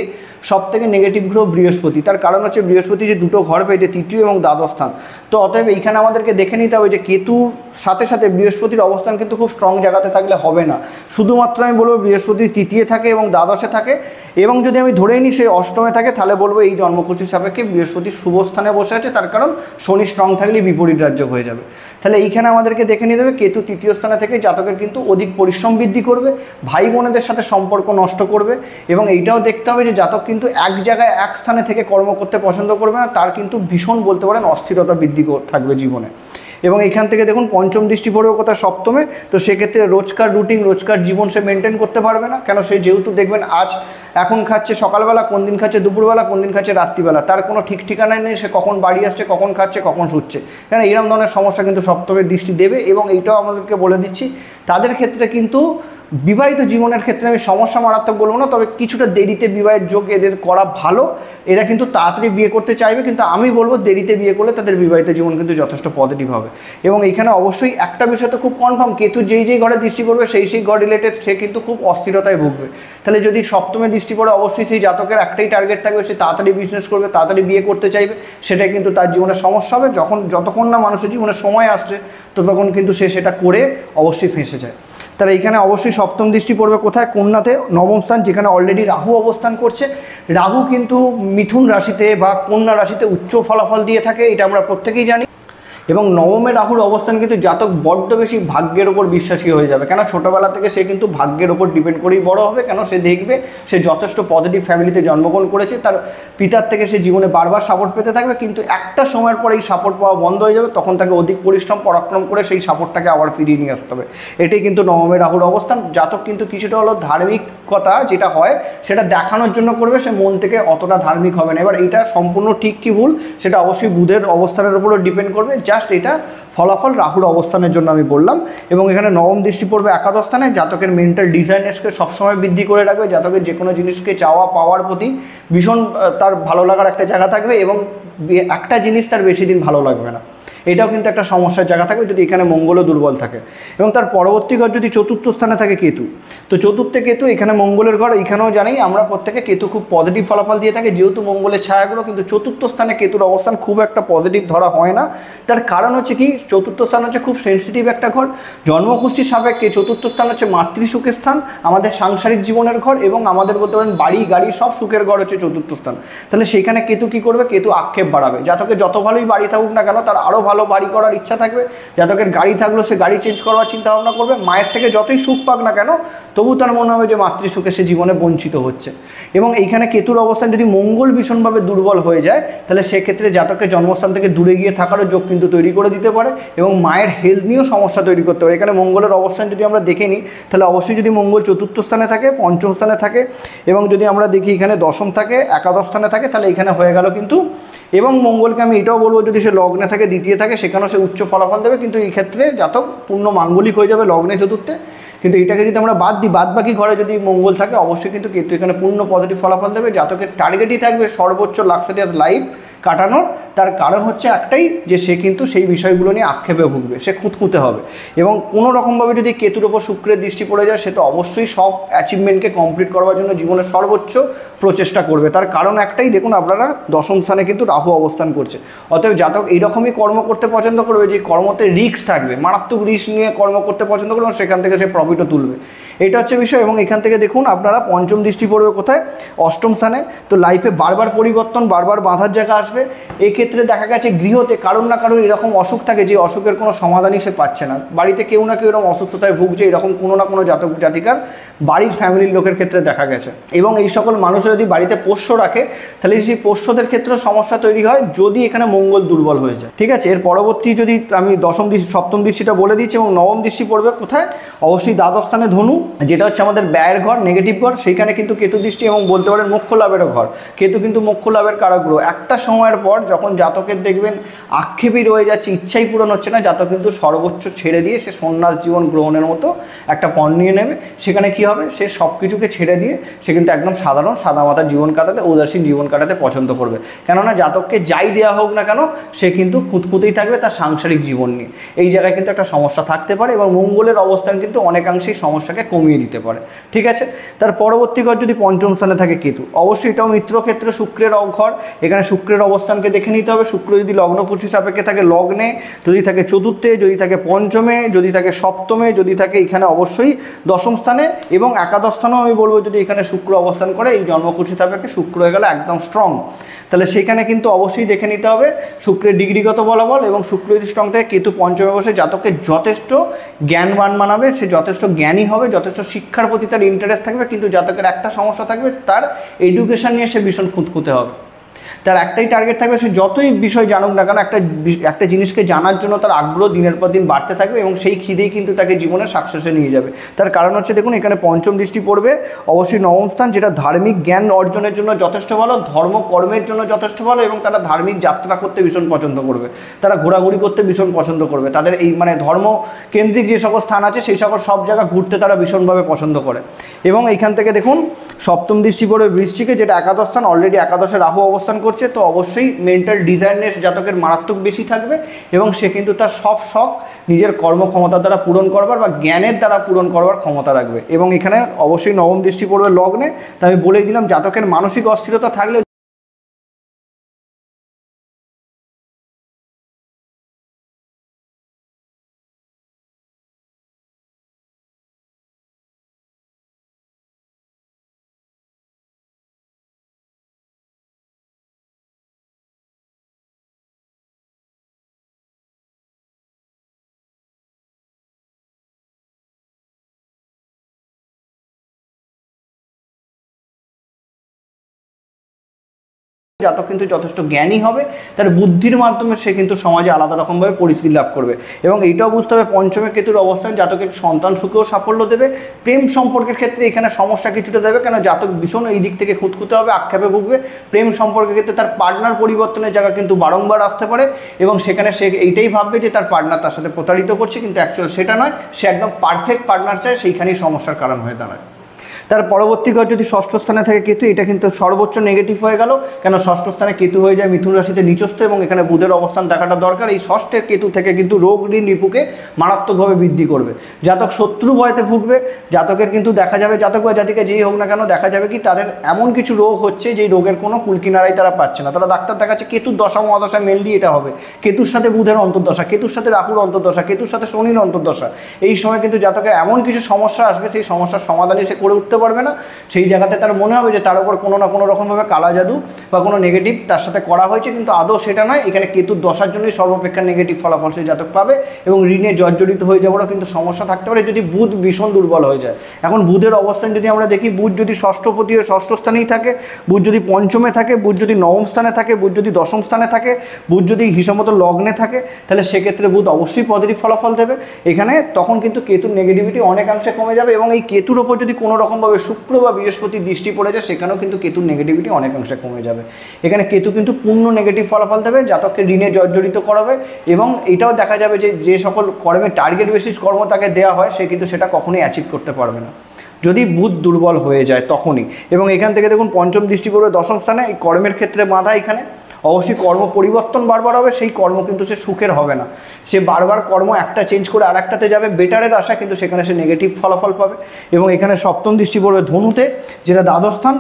সব থেকে নেগেটিভ গ্রহ বৃহস্পতি, তার কারণ হচ্ছে বৃহস্পতি যে দুটো ঘর পেয়েছে, তৃতীয় এবং দ্বাদশ স্থান। তো অতএব এইখানে আমাদেরকে দেখে নিতে হবে যে কেতুর সাথে সাথে বৃহস্পতির অবস্থান কিন্তু খুব স্ট্রং জায়গাতে থাকলে হবে না। শুধুমাত্র আমি বলবো বৃহস্পতি তৃতীয় থাকে এবং দ্বাদশে থাকে, এবং যদি আমি ধরেই নিই সে অষ্টমে থাকে, তাহলে বলবো এই জন্মকুষ্ঠির সাপেক্ষে বৃহস্পতি শুভ স্থানে বসে আছে, তার কারণ শনি স্ট্রং থাকলে বিপরীত রাজ্য হয়ে যাবে। তাহলে এইখানে আমাদেরকে দেখে নিতে হবে কেতু তৃতীয় স্থানে থেকে জাতকের কিন্তু অধিক পরিশ্রম বৃদ্ধি করবে, ভাই বোনেদের সাথে সম্পর্ক নষ্ট করবে, এবং এইটাও দেখতে হবে যে জাতক কিন্তু এক জায়গায় এক স্থানে থেকে কর্ম করতে পছন্দ করবে না, তার কিন্তু ভীষণ বলতে পারেন অস্থিরতা বৃদ্ধি থাকবে জীবনে। এবং এখান থেকে দেখুন পঞ্চম দৃষ্টি পড়বে কোথায়, সপ্তমে। তো সেক্ষেত্রে রোজকার রুটিন, রোজকার জীবন সে মেনটেন করতে পারবে না, কেন সে যেহেতু দেখবেন আজ এখন খাচ্ছে সকালবেলা, কোন দিন খাচ্ছে দুপুরবেলা, কোন দিন খাচ্ছে রাত্রিবেলা, তার কোনো ঠিক ঠিকানাই নেই সে কখন বাড়ি আসছে, কখন খাচ্ছে, কখন শুচ্ছে। কেন এরকম ধরনের সমস্যা কিন্তু সপ্তমের দৃষ্টি দেবে। এবং এইটাও আমাদেরকে বলে দিচ্ছি তাদের ক্ষেত্রে কিন্তু বিবাহিত জীবনের ক্ষেত্রে আমি সমস্যা মারাত্মক বলবো না, তবে কিছুটা দেরিতে বিবাহের যোগ এদের করা ভালো। এরা কিন্তু তাড়াতাড়ি বিয়ে করতে চাইবে, কিন্তু আমি বলবো দেরিতে বিয়ে করলে তাদের বিবাহিত জীবন কিন্তু যথেষ্ট পজিটিভ হবে। এবং এইখানে অবশ্যই একটা বিষয় তো খুব কনফার্ম, কেতু যেই ঘরে দৃষ্টি পড়বে সেই ঘর রিলেটেড সে কিন্তু খুব অস্থিরতায় ভুগবে। তাহলে যদি সপ্তমে দৃষ্টি পড়ে অবশ্যই সেই জাতকের একটাই টার্গেট থাকবে, সে তাড়াতাড়ি বিজনেস করবে, তাড়াতাড়ি বিয়ে করতে চাইবে, সেটাই কিন্তু তার জীবনে সমস্যা হবে। যতক্ষণ না মানুষের জীবনে সময় আসছে ততক্ষণ কিন্তু সে সেটা করে অবশ্যই ফেঁসে যায়। তাহলে এইখানে অবশ্যই সপ্তম দৃষ্টি পড়বে কোথায়, কন্যাতে, নবম স্থান, যেখানে অলরেডি রাহু অবস্থান করছে। রাহু কিন্তু মিথুন রাশিতে বা কন্যা রাশিতে উচ্চ ফলাফল দিয়ে থাকে, এটা আমরা প্রত্যেকেই জানি। এবং নবমে রাহুর অবস্থান কিন্তু জাতক বড্ড বেশি ভাগ্যের ওপর বিশ্বাসী হয়ে যাবে, কেন ছোটোবেলা থেকে সে কিন্তু ভাগ্যের ওপর ডিপেন্ড করেই বড় হবে। কেন সে দেখবে সে যথেষ্ট পজিটিভ ফ্যামিলিতে জন্মগ্রহণ করেছে, তার পিতার থেকে সে জীবনে বারবার সাপোর্ট পেতে থাকবে, কিন্তু একটা সময়ের পরে এই সাপোর্ট পাওয়া বন্ধ হয়ে যাবে, তখন তাকে অধিক পরিশ্রম পরাক্রম করে সেই সাপোর্টটাকে আবার ফিরিয়ে নিয়ে আসতে হবে। এটাই কিন্তু নবমে রাহুর অবস্থান। জাতক কিন্তু কিছুটা হলো ধার্মিকতা যেটা হয় সেটা দেখানোর জন্য করবে, সে মন থেকে অতটা ধার্মিক হবে না। এবার এটা সম্পূর্ণ ঠিক কি ভুল সেটা অবশ্যই বুধের অবস্থানের উপরও ডিপেন্ড করবে, জাস্ট এটা ফলাফল রাহুর অবস্থানের জন্য আমি বললাম। এবং এখানে নবম দৃষ্টি পড়বে একাদশ স্থানে, জাতকের মেন্টাল ডিজাইনেসকে সবসময় বৃদ্ধি করে রাখবে, জাতকের যে কোনো জিনিসকে চাওয়া পাওয়ার প্রতি ভীষণ তার ভালো লাগার একটা জায়গা থাকবে, এবং একটা জিনিস তার বেশি দিন ভালো লাগবে না, এটাও কিন্তু একটা সমস্যার জায়গা থাকবে যদি এখানে মঙ্গলও দুর্বল থাকে। এবং তার পরবর্তী ঘর যদি চতুর্থ স্থানে থাকে কেতু, তো চতুর্থে কেতু, এখানে মঙ্গলের ঘর, এখানেও জানি আমরা প্রত্যেকে কেতু খুব পজিটিভ ফলাফল দিয়ে থাকে, যেহেতু মঙ্গলের ছায়াগুলো, কিন্তু চতুর্থ স্থানে কেতুর অবস্থান খুব একটা পজিটিভ ধরা হয় না। তার কারণ হচ্ছে কি, চতুর্থ স্থান হচ্ছে খুব সেন্সিটিভ একটা ঘর, জন্মকুষ্ঠির সাপেক্ষে চতুর্থ স্থান হচ্ছে মাতৃসুখের স্থান, আমাদের সাংসারিক জীবনের ঘর, এবং আমাদের বলতে পারেন বাড়ি গাড়ি সব সুখের ঘর হচ্ছে চতুর্থ স্থান। তাহলে সেখানে কেতু কি করবে, কেতু আক্ষেপ বাড়াবে। জাতকে যত ভালোই বাড়ি থাকুক না কেন তার আরও ভালো বাড়ি করার ইচ্ছা থাকবে, জাতকের গাড়ি থাকলেও সে গাড়ি চেঞ্জ করার চিন্তা ভাবনা করবে, মায়ের থেকে যতই সুখ পাক না কেন তবু তার মনে হবে যে মাতৃসুখে সে জীবনে বঞ্চিত হচ্ছে। এবং এইখানে কেতুর অবস্থান যদি মঙ্গল ভীষণভাবে দুর্বল হয়ে যায়, তাহলে সেক্ষেত্রে জাতকের জন্মস্থান থেকে দূরে গিয়ে থাকারও যোগ কিন্তু তৈরি করে দিতে পারে, এবং মায়ের হেলথ নিয়েও সমস্যা তৈরি করতে পারে। এখানে মঙ্গলের অবস্থান যদি আমরা দেখে নিই, তাহলে অবশ্যই যদি মঙ্গল চতুর্থ স্থানে থাকে, পঞ্চম স্থানে থাকে, এবং যদি আমরা দেখি এখানে দশম থাকে, একাদশ স্থানে থাকে, তাহলে এখানে হয়ে গেল কিন্তু। এবং মঙ্গলকে আমি এটাও বলবো যদি সে লগ্নে থাকে, দ্বিতীয় থাকে, সেখানেও সে উচ্চ ফলাফল দেবে, কিন্তু এই ক্ষেত্রে জাতক পূর্ণ মাঙ্গলিক হয়ে যাবে লগ্নে চতুর্থে। কিন্তু এটাকে যদি আমরা বাদ দিই, বাদ বাকি ঘরে যদি মঙ্গল থাকে, অবশ্যই কিন্তু কেতু এখানে পূর্ণ পজিটিভ ফলাফল দেবে। জাতকের টার্গেটই থাকবে সর্বোচ্চ লাক্সারিয়াস লাইফ কাটানোর। তার কারণ হচ্ছে একটাই, যে সে কিন্তু সেই বিষয়গুলো নিয়ে আক্ষেপে ভুগবে, সে খুঁতখুঁতে হবে। এবং কোনো রকমভাবে যদি কেতুর ওপর শুক্রের দৃষ্টি পড়ে যায়, সে তো অবশ্যই সব অ্যাচিভমেন্টকে কমপ্লিট করার জন্য জীবনের সর্বোচ্চ প্রচেষ্টা করবে। তার কারণ একটাই, দেখুন আপনারা দশম স্থানে কিন্তু রাহু অবস্থান করছে, অতএব জাতক এইরকমই কর্ম করতে পছন্দ করবে যে কর্মতে রিস্ক থাকবে, মারাত্মক রিস্ক নিয়ে কর্ম করতে পছন্দ করবে, এবং সেখান থেকে সে প্রফিটও তুলবে, এটা হচ্ছে বিষয়। এবং এখান থেকে দেখুন আপনারা পঞ্চম দৃষ্টি পড়বে কোথায়, অষ্টম স্থানে। তো লাইফে বারবার পরিবর্তন, বারবার বাঁধার জায়গা আসবে। এক্ষেত্রে দেখা গেছে গৃহতে কারোর না কারোর এরকম অসুখ থাকে যে অসুখের কোনো সমাধানই সে পাচ্ছে না, বাড়িতে কেউ না কেউ এরকম অসুস্থতায় ভুগছে, এরকম কোনো না কোনো জাতক জাতিকার বাড়ির ফ্যামিলির লোকের ক্ষেত্রে দেখা গেছে। এবং এই সকল মানুষ যদি বাড়িতে পোষ্য রাখে, তাহলে সেই পোষ্যদের ক্ষেত্রে সমস্যা তৈরি হয় যদি এখানে মঙ্গল দুর্বল হয়ে যায়। ঠিক আছে, এর পরবর্তী যদি আমি সপ্তম দৃষ্টিটা বলে দিচ্ছি, এবং নবম দৃষ্টি পড়বে কোথায়, অবশ্যই দ্বাদশ স্থানে ধনু, যেটা হচ্ছে আমাদের ব্যয়ের ঘর, নেগেটিভ ঘর, সেইখানে কিন্তু কেতু দৃষ্টি, এবং বলতে পারেন মোক্ষ লাভেরও ঘর। কেতু কিন্তু মোক্ষ লাভের কারক গ্রহ। একটা সময়ের পর যখন জাতকের দেখবেন আক্ষেপই রয়ে যাচ্ছে, ইচ্ছাই পূরণ হচ্ছে না, জাতক কিন্তু সর্বোচ্চ ছেড়ে দিয়ে সে সন্ন্যাস জীবন গ্রহণের মতো একটা পণ নিয়ে নেবে। সেখানে কি হবে, সে সব কিছুকে ছেড়ে দিয়ে সে কিন্তু একদম সাধারণ সাদামাটার জীবন কাটাতে, উদাসীন জীবন কাটাতে পছন্দ করবে। কেননা জাতককে যাই দেওয়া হোক না কেন সে কিন্তু খুঁতখুঁতেই থাকবে তার সাংসারিক জীবন নিয়ে। এই জায়গায় কিন্তু একটা সমস্যা থাকতে পারে, এবং মঙ্গলের অবস্থান কিন্তু অনেকাংশেই সমস্যাকে কমিয়ে দিতে পারে। ঠিক আছে, তার পরবর্তী ঘর যদি পঞ্চম স্থানে থাকে কেতু, অবশ্যই এটাও মিত্রক্ষেত্রে শুক্রের ঘর। এখানে শুক্রের অবস্থানকে দেখে নিতে হবে। শুক্র যদি লগ্ন কুষ্টি সাপেক্ষে থাকে লগ্নে, যদি থাকে চতুর্থে, যদি থাকে পঞ্চমে, যদি থাকে সপ্তমে, যদি থাকে এখানে অবশ্যই দশম স্থানে এবং একাদশ স্থানেও আমি বলবো যদি এখানে শুক্র অবস্থান করে এই জন্মকুষ্টি সাপেক্ষে শুক্র হয়ে গেলে একদম স্ট্রং, তাহলে সেখানে কিন্তু অবশ্যই দেখে নিতে হবে শুক্রের ডিগ্রিগত বলাবল। এবং শুক্র যদি স্ট্রং থাকে কেতু পঞ্চমে বসে জাতককে যথেষ্ট জ্ঞানবান বানাবে, সে যথেষ্ট জ্ঞানী হবে, যথেষ্ট শিক্ষার প্রতি তার ইন্টারেস্ট থাকবে, কিন্তু জাতকের একটা সমস্যা থাকবে, তার এডুকেশন নিয়ে সে ভীষণ খুঁতখুঁতে হবে। তার একটাই টার্গেট থাকবে, সে যতই বিষয় জানুক না কেন একটা জিনিসকে জানার জন্য তার আগ্রহ দিনের পর দিন বাড়তে থাকবে এবং সেই খিদেই কিন্তু তাকে জীবনের সাকসেসে নিয়ে যাবে। তার কারণ হচ্ছে দেখুন এখানে পঞ্চম দৃষ্টি পড়বে অবশ্যই নবম স্থান, যেটা ধার্মিক জ্ঞান অর্জনের জন্য যথেষ্ট ভালো, ধর্ম কর্মের জন্য যথেষ্ট ভালো এবং তারা ধার্মিক যাত্রা করতে ভীষণ পছন্দ করবে, তারা ঘোরাঘুরি করতে ভীষণ পছন্দ করবে, তাদের এই মানে ধর্ম কেন্দ্রিক যে সকল স্থান আছে সেই সকল সব জায়গা ঘুরতে তারা ভীষণভাবে পছন্দ করে। এবং এইখান থেকে দেখুন সপ্তম দৃষ্টি পড়বে বৃশ্চিকে, যেটা একাদশ স্থান, অলরেডি একাদশে রাহু অবস্থান করছে, তো অবশ্যই মেন্টাল ডিজায়ারনেস জাতকের মারাত্মক বেশি থাকবে এবং সে কিন্তু তার সব শখ নিজের কর্মক্ষমতা দ্বারা পূরণ করবার বা জ্ঞানের দ্বারা পূরণ করবার ক্ষমতা রাখবে। এবং এখানে অবশ্যই নবম দৃষ্টি পড়বে লগ্নে, তা আমি বলেই দিলাম জাতকের মানসিক অস্থিরতা থাকলে জাতক কিন্তু যথেষ্ট জ্ঞানী হবে, তার বুদ্ধির মাধ্যমে সে কিন্তু সমাজে আলাদা রকমভাবে পরিচিতি লাভ করবে। এবং এইটাও বুঝতে হবে পঞ্চমে কেতুর অবস্থান জাতকের সন্তান সুখেও সাফল্য দেবে, প্রেম সম্পর্কের ক্ষেত্রে এখানে সমস্যা কিছুটা দেবে, কেন জাতক ভীষণ এই দিক থেকে খুঁতখুঁতে হবে, আক্ষেপে ভুগবে। প্রেম সম্পর্কের ক্ষেত্রে তার পার্টনার পরিবর্তনের জায়গা কিন্তু বারংবার আসতে পারে এবং সেখানে সে এইটাই ভাববে যে তার পার্টনার তার সাথে প্রতারিত করছে, কিন্তু অ্যাকচুয়াল সেটা নয়, সে একদম পারফেক্ট পার্টনার চায়, সেইখানেই সমস্যার কারণ হয়ে দাঁড়ায়। তার পরবর্তী ঘর যদি ষষ্ঠ স্থানে থাকে কেতু, এটা কিন্তু সর্বোচ্চ নেগেটিভ হয়ে গেল, কেন ষষ্ঠ স্থানে কেতু হয়ে যায় মিথুন রাশিতে নিচস্থ এবং এখানে বুধের অবস্থান দেখাটা দরকার। এই ষষ্ঠের কেতু থেকে কিন্তু রোগ ঋণ রিপুকে মারাত্মকভাবে বৃদ্ধি করবে, জাতক শত্রু ভয়তে ভুগবে, জাতকের কিন্তু দেখা যাবে জাতক বা জাতিকা যেই হোক না কেন দেখা যাবে কি তাদের এমন কিছু রোগ হচ্ছে যেই রোগের কোনো কুলকিনারাই তারা পাচ্ছে না, তারা ডাক্তার দেখাচ্ছে, কেতুর দশা মহাদশা মেনলি এটা হবে, কেতুর সাথে বুধের অন্তর্দশা, কেতুর সাথে রাহুর অন্তর্দশা, কেতুর সাথে শনির অন্তর্দশা, এই সময় কিন্তু জাতকের এমন কিছু সমস্যা আসবে সেই সমস্যার সমাধানই সে করে উঠতে পারবে না। সেই জায়গাতে তার মনে হবে যে তার উপর কোনো না কোনো রকমভাবে কালা জাদু বা কোনো নেগেটিভ তার সাথে করা হয়েছে, কিন্তু আদৌ সেটা নয়, এখানে কেতুর দশার জন্যই সর্বাপেক্ষা নেগেটিভ ফলাফল সেই জাতক পাবে এবং ঋণে জর্জরিত হয়ে যাওয়ারও কিন্তু সমস্যা থাকতে পারে যদি বুধ ভীষণ দুর্বল হয়ে যায়। এখন বুধের অবস্থান যদি আমরা দেখি, বুধ যদি ষষ্ঠপতি হয়ে ষষ্ঠ স্থানেই থাকে, বুধ যদি পঞ্চমে থাকে, বুধ যদি নবম স্থানে থাকে, বুধ যদি দশম স্থানে থাকে, বুধ যদি হিসাবমতো লগ্নে থাকে, তাহলে সেক্ষেত্রে বুধ অবশ্যই পজিটিভ ফলাফল দেবে। এখানে তখন কিন্তু কেতুর নেগেটিভিটি অনেকাংশে কমে যাবে এবং এই কেতুর ওপর যদি কোনো রকমভাবে শুক্র বা বৃহস্পতির দৃষ্টি পড়ে যায় সেখানেও কিন্তু কেতুর নেগেটিভিটি অনেকাংশে কমে যাবে। এখানে কেতু কিন্তু পূর্ণ নেগেটিভ ফলাফল দেবে, জাতককে ঋণে জর্জরিত করাবে এবং এটাও দেখা যাবে যে যে সকল কর্মে টার্গেট বেসিস কর্ম তাকে দেওয়া হয় সে কিন্তু সেটা কখনোই অ্যাচিভ করতে পারবে না যদি বুধ দুর্বল হয়ে যায় তখনই। এবং এখান থেকে দেখুন পঞ্চম দৃষ্টি পড়বে দশম স্থানে, এই কর্মের ক্ষেত্রে বাধা, এখানে অবশ্যই কর্ম পরিবর্তন বারবার হবে, সেই কর্ম কিন্তু সে সুখের হবে না, সে বারবার কর্ম একটা চেঞ্জ করে আর একটাতে যাবে বেটারের আশা, কিন্তু সেখানে সে নেগেটিভ ফলাফল পাবে। এবং এখানে সপ্তম দৃষ্টি পড়বে ধনুতে, যেটা দ্বাদশ স্থান,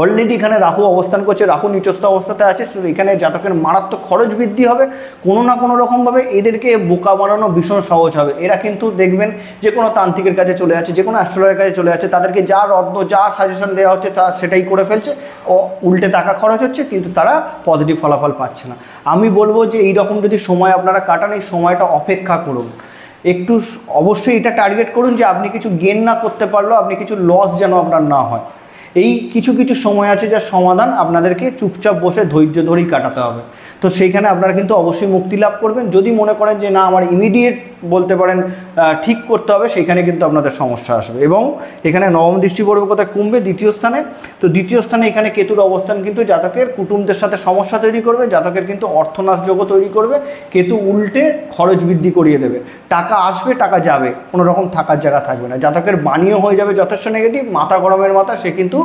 অলরেডি এখানে রাহু অবস্থান করছে, রাহু নিচস্থ অবস্থাতে আছে, এখানে জাতকের মারাত্মক খরচ বৃদ্ধি হবে, কোনো না কোনো রকমভাবে এদেরকে বোকা বানানো ভীষণ সহজ হবে। এরা কিন্তু দেখবেন যে কোনো তান্ত্রিকের কাছে চলে যাচ্ছে, যে কোনো অ্যাস্ট্রোলজারের কাছে চলে যাচ্ছে, তাদেরকে যা রত্ন যা সাজেশন দেওয়া হচ্ছে তা সেটাই করে ফেলছে, ও উল্টে টাকা খরচ হচ্ছে, কিন্তু তারা পজিটিভ ফলাফল পাচ্ছে না। আমি বলবো যে এইরকম যদি সময় আপনারা কাটান, এই সময়টা অপেক্ষা করুন, একটু অবশ্যই এটা টার্গেট করুন যে আপনি কিছু গেন না করতে পারলেও আপনি কিছু লস যেন আপনার না হয়। এই কিছু কিছু সময় আছে যার সমাধান আপনাদেরকে চুপচাপ বসে ধৈর্য ধরেই কাটাতে হবে, তো সেইখানে আপনারা কিন্তু অবশ্যই মুক্তি লাভ করবেন। যদি মনে করেন যে না আমার ইমিডিয়েট বলতে পারেন ঠিক করতে হবে, সেইখানে কিন্তু আপনাদের সমস্যা আসবে। এবং এখানে নবম দৃষ্টি পড়বে কোথায়, কুম্ভে দ্বিতীয় স্থানে, তো দ্বিতীয় স্থানে এখানে কেতুর অবস্থান কিন্তু জাতকের কুটুমদের সাথে সমস্যা তৈরি করবে, জাতকের কিন্তু অর্থনাশযোগ্য তৈরি করবে, কেতু উল্টে খরচ বৃদ্ধি করিয়ে দেবে, টাকা আসবে টাকা যাবে, কোনো রকম থাকার জায়গা থাকবে না, জাতকের বাণীও হয়ে যাবে যথেষ্ট নেগেটিভ, মাথা গরমের মাথা, সে কিন্তু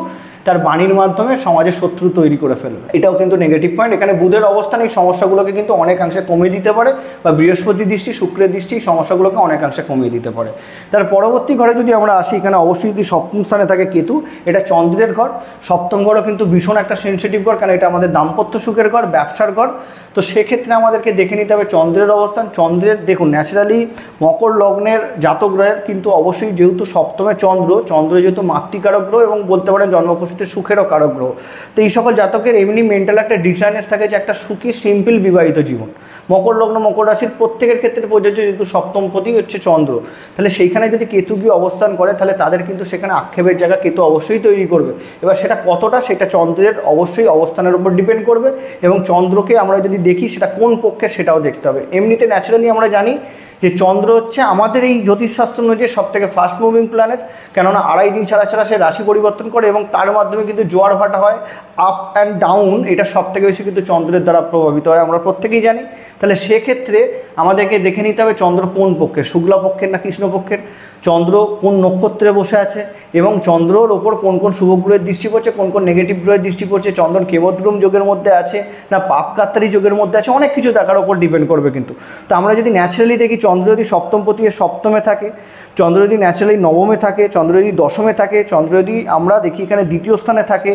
তার বাণীর মাধ্যমে সমাজে শত্রু তৈরি করে ফেলবে, এটাও কিন্তু নেগেটিভ পয়েন্ট। এখানে বুধের অবস্থান এই সমস্যাগুলোকে কিন্তু অনেকাংশে কমিয়ে দিতে পারে, বা বৃহস্পতি দৃষ্টি, শুক্রের দৃষ্টি এই সমস্যাগুলোকে অনেকাংশে কমিয়ে দিতে পারে। তার পরবর্তী ঘরে যদি আমরা আসি, এখানে অবশ্যই যদি সপ্তম স্থানে থাকে কেতু, এটা চন্দ্রের ঘর। সপ্তম ঘরও কিন্তু ভীষণ একটা সেন্সিটিভ ঘর, কারণ এটা আমাদের দাম্পত্য সুখের ঘর, ব্যবসার ঘর। তো সেক্ষেত্রে আমাদেরকে দেখে নিতে হবে চন্দ্রের অবস্থান। চন্দ্রের দেখুন ন্যাচারালি মকর লগ্নের জাতক গ্রহের কিন্তু অবশ্যই যেহেতু সপ্তমে চন্দ্র যেহেতু মাতৃকারক গ্রহ এবং বলতে পারেন জন্মকুষ্ঠিতে সুখেরও কারক গ্রহ। তো এই সকল জাতকের এমনি মেন্টাল একটা ডিজাইনেস থাকে যে একটা সুখী সিম্পল বিবাহিত জীবন। মকর লগ্ন মকর রাশির প্রত্যেকের ক্ষেত্রে প্রযোজ্য, যেহেতু সপ্তমপতি হচ্ছে চন্দ্র, তাহলে সেইখানে যদি কেতু গিয়ে অবস্থান করে তাহলে তাদের কিন্তু সেখানে আক্ষেপের জায়গা কেতু অবশ্যই তৈরি করবে। এবার সেটা কতটা, সেটা চন্দ্রের অবশ্যই অবস্থানের উপর ডিপেন্ড করবে, এবং চন্দ্রকে আমরা যদি দেখি সেটা কোন পক্ষে সেটাও দেখতে হবে। এমনিতে ন্যাচারালি আমরা জানি যে চন্দ্র হচ্ছে আমাদের এই জ্যোতিষশাস্ত্র অনুযায়ী সব থেকে ফাস্ট মুভিং প্ল্যানেট, কেননা 2.5 দিন ছাড়া ছাড়া সে রাশি পরিবর্তন করে এবং তার মাধ্যমে কিন্তু জোয়ার ভাটা হয়, আপ অ্যান্ড ডাউন, এটা সব থেকে বেশি কিন্তু চন্দ্রের দ্বারা প্রভাবিত হয়, আমরা প্রত্যেকেই জানি। তাহলে সেক্ষেত্রে আমাদেরকে দেখে নিতে হবে চন্দ্র কোন পক্ষের, শুক্লা পক্ষের না কৃষ্ণ পক্ষের, চন্দ্র কোন নক্ষত্রে বসে আছে, এবং চন্দ্রর ওপর কোন কোন শুভ গ্রহের দৃষ্টি পড়ছে, কোন কোন নেগেটিভ গ্রহের দৃষ্টি পড়ছে, চন্দ্র কেমদ্রুম যোগের মধ্যে আছে না পাপকাত্তারি যোগের মধ্যে আছে, অনেক কিছু দেখার ওপর ডিপেন্ড করবে কিন্তু। তো আমরা যদি ন্যাচারালি দেখি চন্দ্র যদি সপ্তমপতি সপ্তমে থাকে, চন্দ্র যদি ন্যাচারালি নবমে থাকে, চন্দ্র যদি দশমে থাকে, চন্দ্র যদি আমরা দেখি এখানে দ্বিতীয় স্থানে থাকে,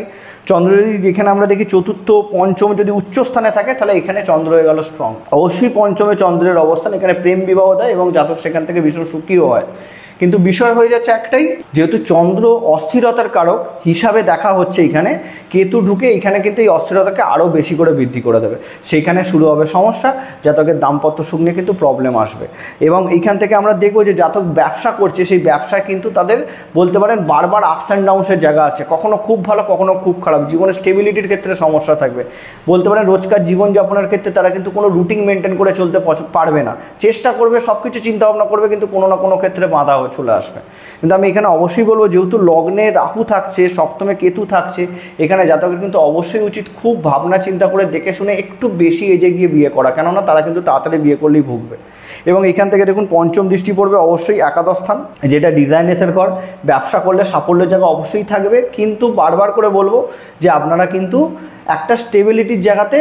চন্দ্র যদি এখানে আমরা দেখি চতুর্থ পঞ্চম যদি উচ্চ স্থানে থাকে, তাহলে এখানে চন্দ্র হয়ে গেল স্ট্রং। অবশ্যই পঞ্চমে চন্দ্রের অবস্থান এখানে প্রেম বিবাহ দেয় এবং জাতক সেখান থেকে ভীষণ সুখীও হয়। কিন্তু বিষয় হয়ে যাচ্ছে একটাই, যেহেতু চন্দ্র অস্থিরতার কারক হিসাবে দেখা হচ্ছে, এখানে কেতু ঢুকে এখানে কিন্তু এই অস্থিরতাকে আরও বেশি করে বৃদ্ধি করে দেবে। সেইখানে শুরু হবে সমস্যা, জাতকের দাম্পত্য সুখ নিয়ে কিন্তু প্রবলেম আসবে। এবং এইখান থেকে আমরা দেখবো যে জাতক ব্যবসা করছে, সেই ব্যবসায় কিন্তু তাদের বলতে পারেন বারবার আপস অ্যান্ড ডাউনসের জায়গা আছে, কখনো খুব ভালো কখনো খুব খারাপ, জীবনের স্টেবিলিটির ক্ষেত্রে সমস্যা থাকবে। বলতে পারেন রোজকার জীবনযাপনের ক্ষেত্রে তারা কিন্তু কোনো রুটিন মেনটেন করে চলতে পারবে না, চেষ্টা করবে, সব কিছু চিন্তাভাবনা করবে, কিন্তু কোনো না কোনো ক্ষেত্রে বাধা চলে আসবে। কিন্তু আমি এখানে অবশ্যই বলবো, যেহেতু লগ্নে রাহু থাকছে, সপ্তমে কেতু থাকছে, এখানে জাতকের কিন্তু অবশ্যই উচিত খুব ভাবনা চিন্তা করে দেখে শুনে একটু বেশি এজে গিয়ে বিয়ে করা, কেননা তারা কিন্তু তাড়াতাড়ি বিয়ে করলেই ভুগবে। এবং এখান থেকে দেখুন পঞ্চম দৃষ্টি পড়বে অবশ্যই একাদশ স্থান, যেটা ডিজাইনেসের ঘর। ব্যবসা করলে সাফল্যের জায়গা অবশ্যই থাকবে, কিন্তু বারবার করে বলবো যে আপনারা কিন্তু একটা স্টেবিলিটির জায়গাতে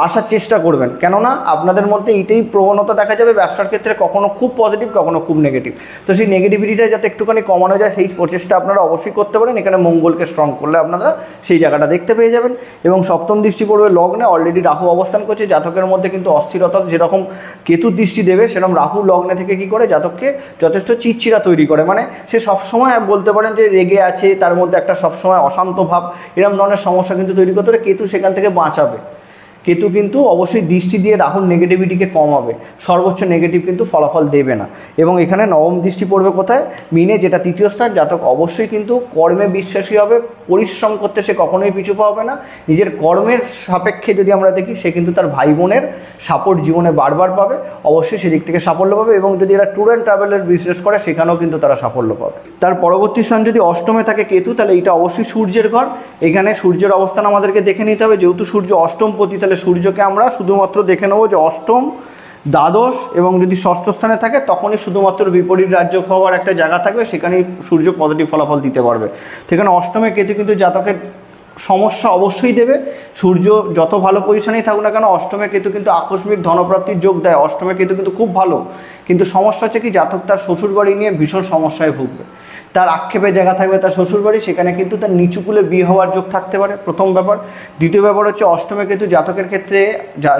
আসার চেষ্টা করবেন, কেননা আপনাদের মধ্যে এইটাই প্রবণতা দেখা যাবে ব্যবসার ক্ষেত্রে, কখনো খুব পজিটিভ কখনো খুব নেগেটিভ। তো সেই নেগেটিভিটিটা যাতে একটুখানি কমানো যায় সেই প্রচেষ্টা আপনারা অবশ্যই করতে পারেন। এখানে মঙ্গলকে স্ট্রং করলে আপনারা সেই জায়গাটা দেখতে পেয়ে যাবেন। এবং সপ্তম দৃষ্টি পড়বে লগ্নে, অলরেডি রাহু অবস্থান করছে, জাতকের মধ্যে কিন্তু অস্থিরতা যেরকম কেতুর দৃষ্টি দেবে, সেরকম রাহু লগ্নে থেকে কী করে জাতককে যথেষ্ট চিড়চিড়া তৈরি করে, মানে সে সবসময় বলতে পারেন যে রেগে আছে, তার মধ্যে একটা সবসময় অশান্ত ভাব, এরকম ধরনের সমস্যা কিন্তু তৈরি করতে পারে। কেতু সেখান থেকে বাঁচাবে, কেতু কিন্তু অবশ্যই দৃষ্টি দিয়ে রাহুর নেগেটিভিটিকে কমাবে, সর্বোচ্চ নেগেটিভ কিন্তু ফলাফল দেবে না। এবং এখানে নবম দৃষ্টি পড়বে কোথায়, মিনে, যেটা তৃতীয় স্থান। জাতক অবশ্যই কিন্তু কর্মে বিশ্বাসী হবে, পরিশ্রম করতে সে কখনোই পিছু পাবে না। নিজের কর্মের সাপেক্ষে যদি আমরা দেখি, সে কিন্তু তার ভাই বোনের সাপোর্ট জীবনে বারবার পাবে, অবশ্যই সেদিক থেকে সাফল্য পাবে। এবং যদি এরা ট্যুর অ্যান্ড ট্রাভেলের বিজনেস করে, সেখানেও কিন্তু তারা সাফল্য পাবে। তার পরবর্তী স্থান যদি অষ্টমে থাকে কেতু, তাহলে এটা অবশ্যই সূর্যের ঘর। এখানে সূর্যের অবস্থান আমাদেরকে দেখে নিতে হবে, যেহেতু সূর্য অষ্টমপতি, তাহলে সূর্যকে আমরা শুধুমাত্র দেখে নেবো যে অষ্টম, দ্বাদশ এবং যদি ষষ্ঠ স্থানে থাকে, তখনই শুধুমাত্র বিপরীত রাজ্য হওয়ার একটা জায়গা থাকবে, সেখানেই সূর্য পজিটিভ ফলাফল দিতে পারবে। সেখানে অষ্টমে কেতু কিন্তু জাতকের সমস্যা অবশ্যই দেবে। সূর্য যত ভালো পজিশনেই থাকুক না কেন, অষ্টমে কেতু কিন্তু আকস্মিক ধনপ্রাপ্তির যোগ দেয়, অষ্টমে কেতু কিন্তু খুব ভালো। কিন্তু সমস্যা হচ্ছে কি, জাতক তার শ্বশুরবাড়ি নিয়ে ভীষণ সমস্যায় ভুগবে, তার আক্ষেপের জায়গা থাকবে তার শ্বশুরবাড়ি, সেখানে কিন্তু তার নিচুকুলে বিয়ে হওয়ার যোগ থাকতে পারে, প্রথম ব্যাপার। দ্বিতীয় ব্যাপার হচ্ছে অষ্টমে কেতু জাতকের ক্ষেত্রে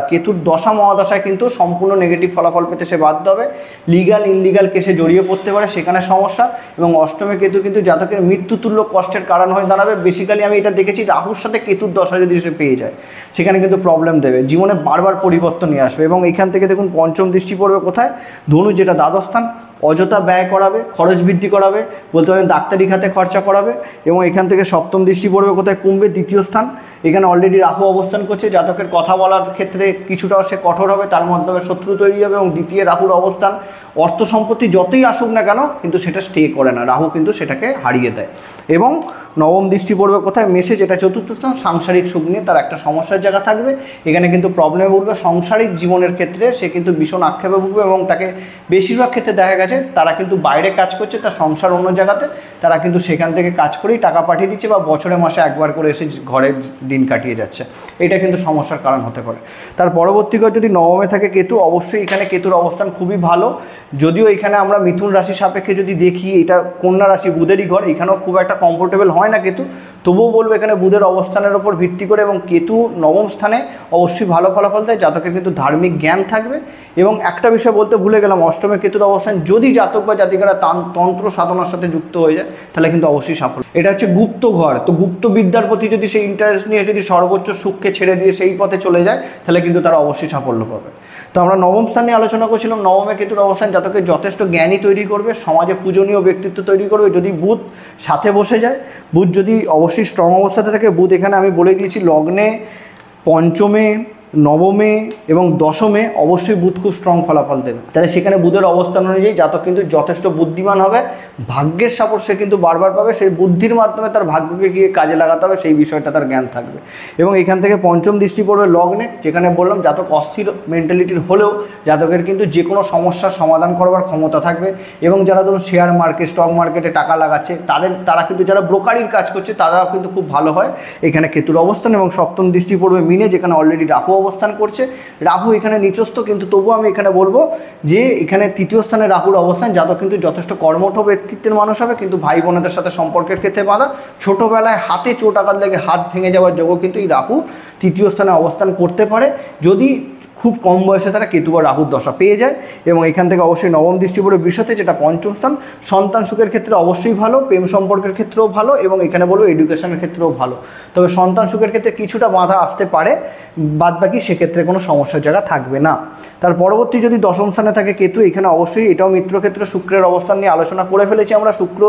কেতুর দশা মহাদশায় কিন্তু সম্পূর্ণ নেগেটিভ ফলাফল পেতে সে বাধ্য হবে, লিগাল ইনলিগাল কেসে জড়িয়ে পড়তে পারে, সেখানে সমস্যা। এবং অষ্টমে কেতু কিন্তু জাতকের মৃত্যুতুল্য কষ্টের কারণ হয়ে দাঁড়াবে। বেসিক্যালি আমি এটা দেখেছি, রাহুর সাথে কেতুর দশা যদি সে পেয়ে যায়, সেখানে কিন্তু প্রবলেম দেবে, জীবনে বারবার পরিবর্তন নিয়ে আসবে। এবং এখান থেকে দেখুন পঞ্চম দৃষ্টি পড়বে কোথায়, ধনু, যেটা দ্বাদশ স্থান। অযথা ব্যয় করাবে, খরচ বৃদ্ধি করাবে, বলতে পারেন ডাক্তারি খাতে খরচা করাবে। এবং এখান থেকে সপ্তম দৃষ্টি পড়বে কোথায়, কুম্ভে, দ্বিতীয় স্থান। এখানে অলরেডি রাহু অবস্থান করছে, জাতকের কথা বলার ক্ষেত্রে কিছুটাও সে কঠোর হবে, তার মাধ্যমে শত্রু তৈরি হবে। এবং দ্বিতীয় রাহুর অবস্থান, অর্থ সম্পত্তি যতই আসুক না কেন, কিন্তু সেটা স্টে করে না, রাহু কিন্তু সেটাকে হারিয়ে দেয়। এবং নবম দৃষ্টি পড়বে কোথায়, মেষে, যেটা চতুর্থ স্থান। সাংসারিক সুখ নিয়ে তার একটা সমস্যার জায়গা থাকবে, এখানে কিন্তু প্রবলেমে ভুগবে। সাংসারিক জীবনের ক্ষেত্রে সে কিন্তু ভীষণ আক্ষেপে ভুগবে, এবং তাকে বেশিরভাগ ক্ষেত্রে দেখা গেছে তারা কিন্তু বাইরে কাজ করছে, তার সংসার অন্য জায়গাতে, তারা কিন্তু সেখান থেকে কাজ করেই টাকা পাঠিয়ে দিচ্ছে, বা বছরে মাসে একবার করে এসে ঘরে দিন কাটিয়ে যাচ্ছে, এটা কিন্তু সমস্যার কারণ হতে পারে। তার পরবর্তী ঘর যদি নবমে থাকে কেতু, অবশ্যই এখানে কেতুর অবস্থান খুবই ভালো। যদিও এখানে আমরা মিথুন রাশি সাপেক্ষে যদি দেখি, এটা কন্যা রাশি বুধেরই ঘর, এখানেও খুব একটা কমফোর্টেবল হয় না কেতু, তবুও বলবো এখানে বুধের অবস্থানের ওপর ভিত্তি করে এবং কেতু নবম স্থানে অবশ্যই ভালো ফলাফল দেয়। জাতকের কিন্তু ধার্মিক জ্ঞান থাকবে। এবং একটা বিষয় বলতে ভুলে গেলাম, অষ্টমে কেতুর অবস্থান যদি জাতক বা জাতিকারা তন্ত্র সাধনার সাথে যুক্ত হয়ে যায় তাহলে কিন্তু অবশ্যই সাফল্য। এটা হচ্ছে গুপ্ত ঘর, তো গুপ্ত বিদ্যার প্রতি যদি সেই ইন্টারেস্ট নিয়ে যদি সর্বোচ্চ সুখকে ছেড়ে দিয়ে সেই পথে চলে যায় তাহলে কিন্তু তারা অবশ্যই সাফল্য পাবে। তো আমরা নবম স্থান নিয়ে আলোচনা করছিলাম। নবমে কেতুর অবস্থান জাতকের যথেষ্ট জ্ঞানী তৈরি করবে, সমাজে পূজনীয় ব্যক্তিত্ব তৈরি করবে। যদি বুধ সাথে বসে যায়, বুধ যদি অবশ্যই স্ট্রং অবস্থাতে থাকে, বুধ এখানে আমি বলে দিয়েছি লগ্নে, পঞ্চমে, নবমে এবং দশমে অবশ্যই বুধ খুব স্ট্রং ফলাফল দেবে। তাহলে সেখানে বুধের অবস্থান অনুযায়ী জাতক কিন্তু যথেষ্ট বুদ্ধিমান হবে, ভাগ্যের সাপোর্ট সে কিন্তু বারবার পাবে, সেই বুদ্ধির মাধ্যমে তার ভাগ্যকে গিয়ে কাজে লাগাতে হবে, সেই বিষয়টা তার জ্ঞান থাকবে। এবং এখান থেকে পঞ্চম দৃষ্টি পড়বে লগ্নে, যেখানে বললাম জাতক অস্থির মেন্টালিটির হলেও জাতকের কিন্তু যে কোনো সমস্যার সমাধান করবার ক্ষমতা থাকবে। এবং যারা ধরুন শেয়ার মার্কেট, স্টক মার্কেটে টাকা লাগাচ্ছে, তারা কিন্তু যারা ব্রোকারির কাজ করছে তারাও কিন্তু খুব ভালো হয় এখানে কেতুর অবস্থান। এবং সপ্তম দৃষ্টি পড়বে মিনে, যেখানে অলরেডি রাহু অবস্থান করছে। রাহু এখানে নিচস্থ, কিন্তু তবুও আমি এখানে বলবো যে এখানে তৃতীয় স্থানে রাহুর অবস্থান, জাতক কিন্তু যথেষ্ট কর্মঠ ব্যক্তিত্বের মানুষ হবে, কিন্তু ভাই বোনেদের সাথে সম্পর্কের ক্ষেত্রে বাধা, ছোটোবেলায় হাতে চোট আঘাত লেগে হাত ভেঙে যাওয়ার যোগও কিন্তু এই রাহু তৃতীয় স্থানে অবস্থান করতে পারে যদি খুব কম বয়সে তারা কেতু বা রাহুর দশা পেয়ে যায়। এবং এখান থেকে অবশ্যই নবম দৃষ্টি পড়ে বৃষতে, যেটা পঞ্চম স্থান। সন্তান সুখের ক্ষেত্রে অবশ্যই ভালো, প্রেম সম্পর্কের ক্ষেত্রেও ভালো, এবং এখানে বলবো এডুকেশনের ক্ষেত্রেও ভালো। তবে সন্তান সুখের ক্ষেত্রে কিছুটা বাধা আসতে পারে, বাদবাকি সেক্ষেত্রে কোনো সমস্যার জায়গা থাকবে না। তার পরবর্তী যদি দশম স্থানে থাকে কেতু, এখানে অবশ্যই এটাও মিত্রক্ষেত্রে শুক্রের অবস্থান নিয়ে আলোচনা করে ফেলেছি আমরা। শুক্র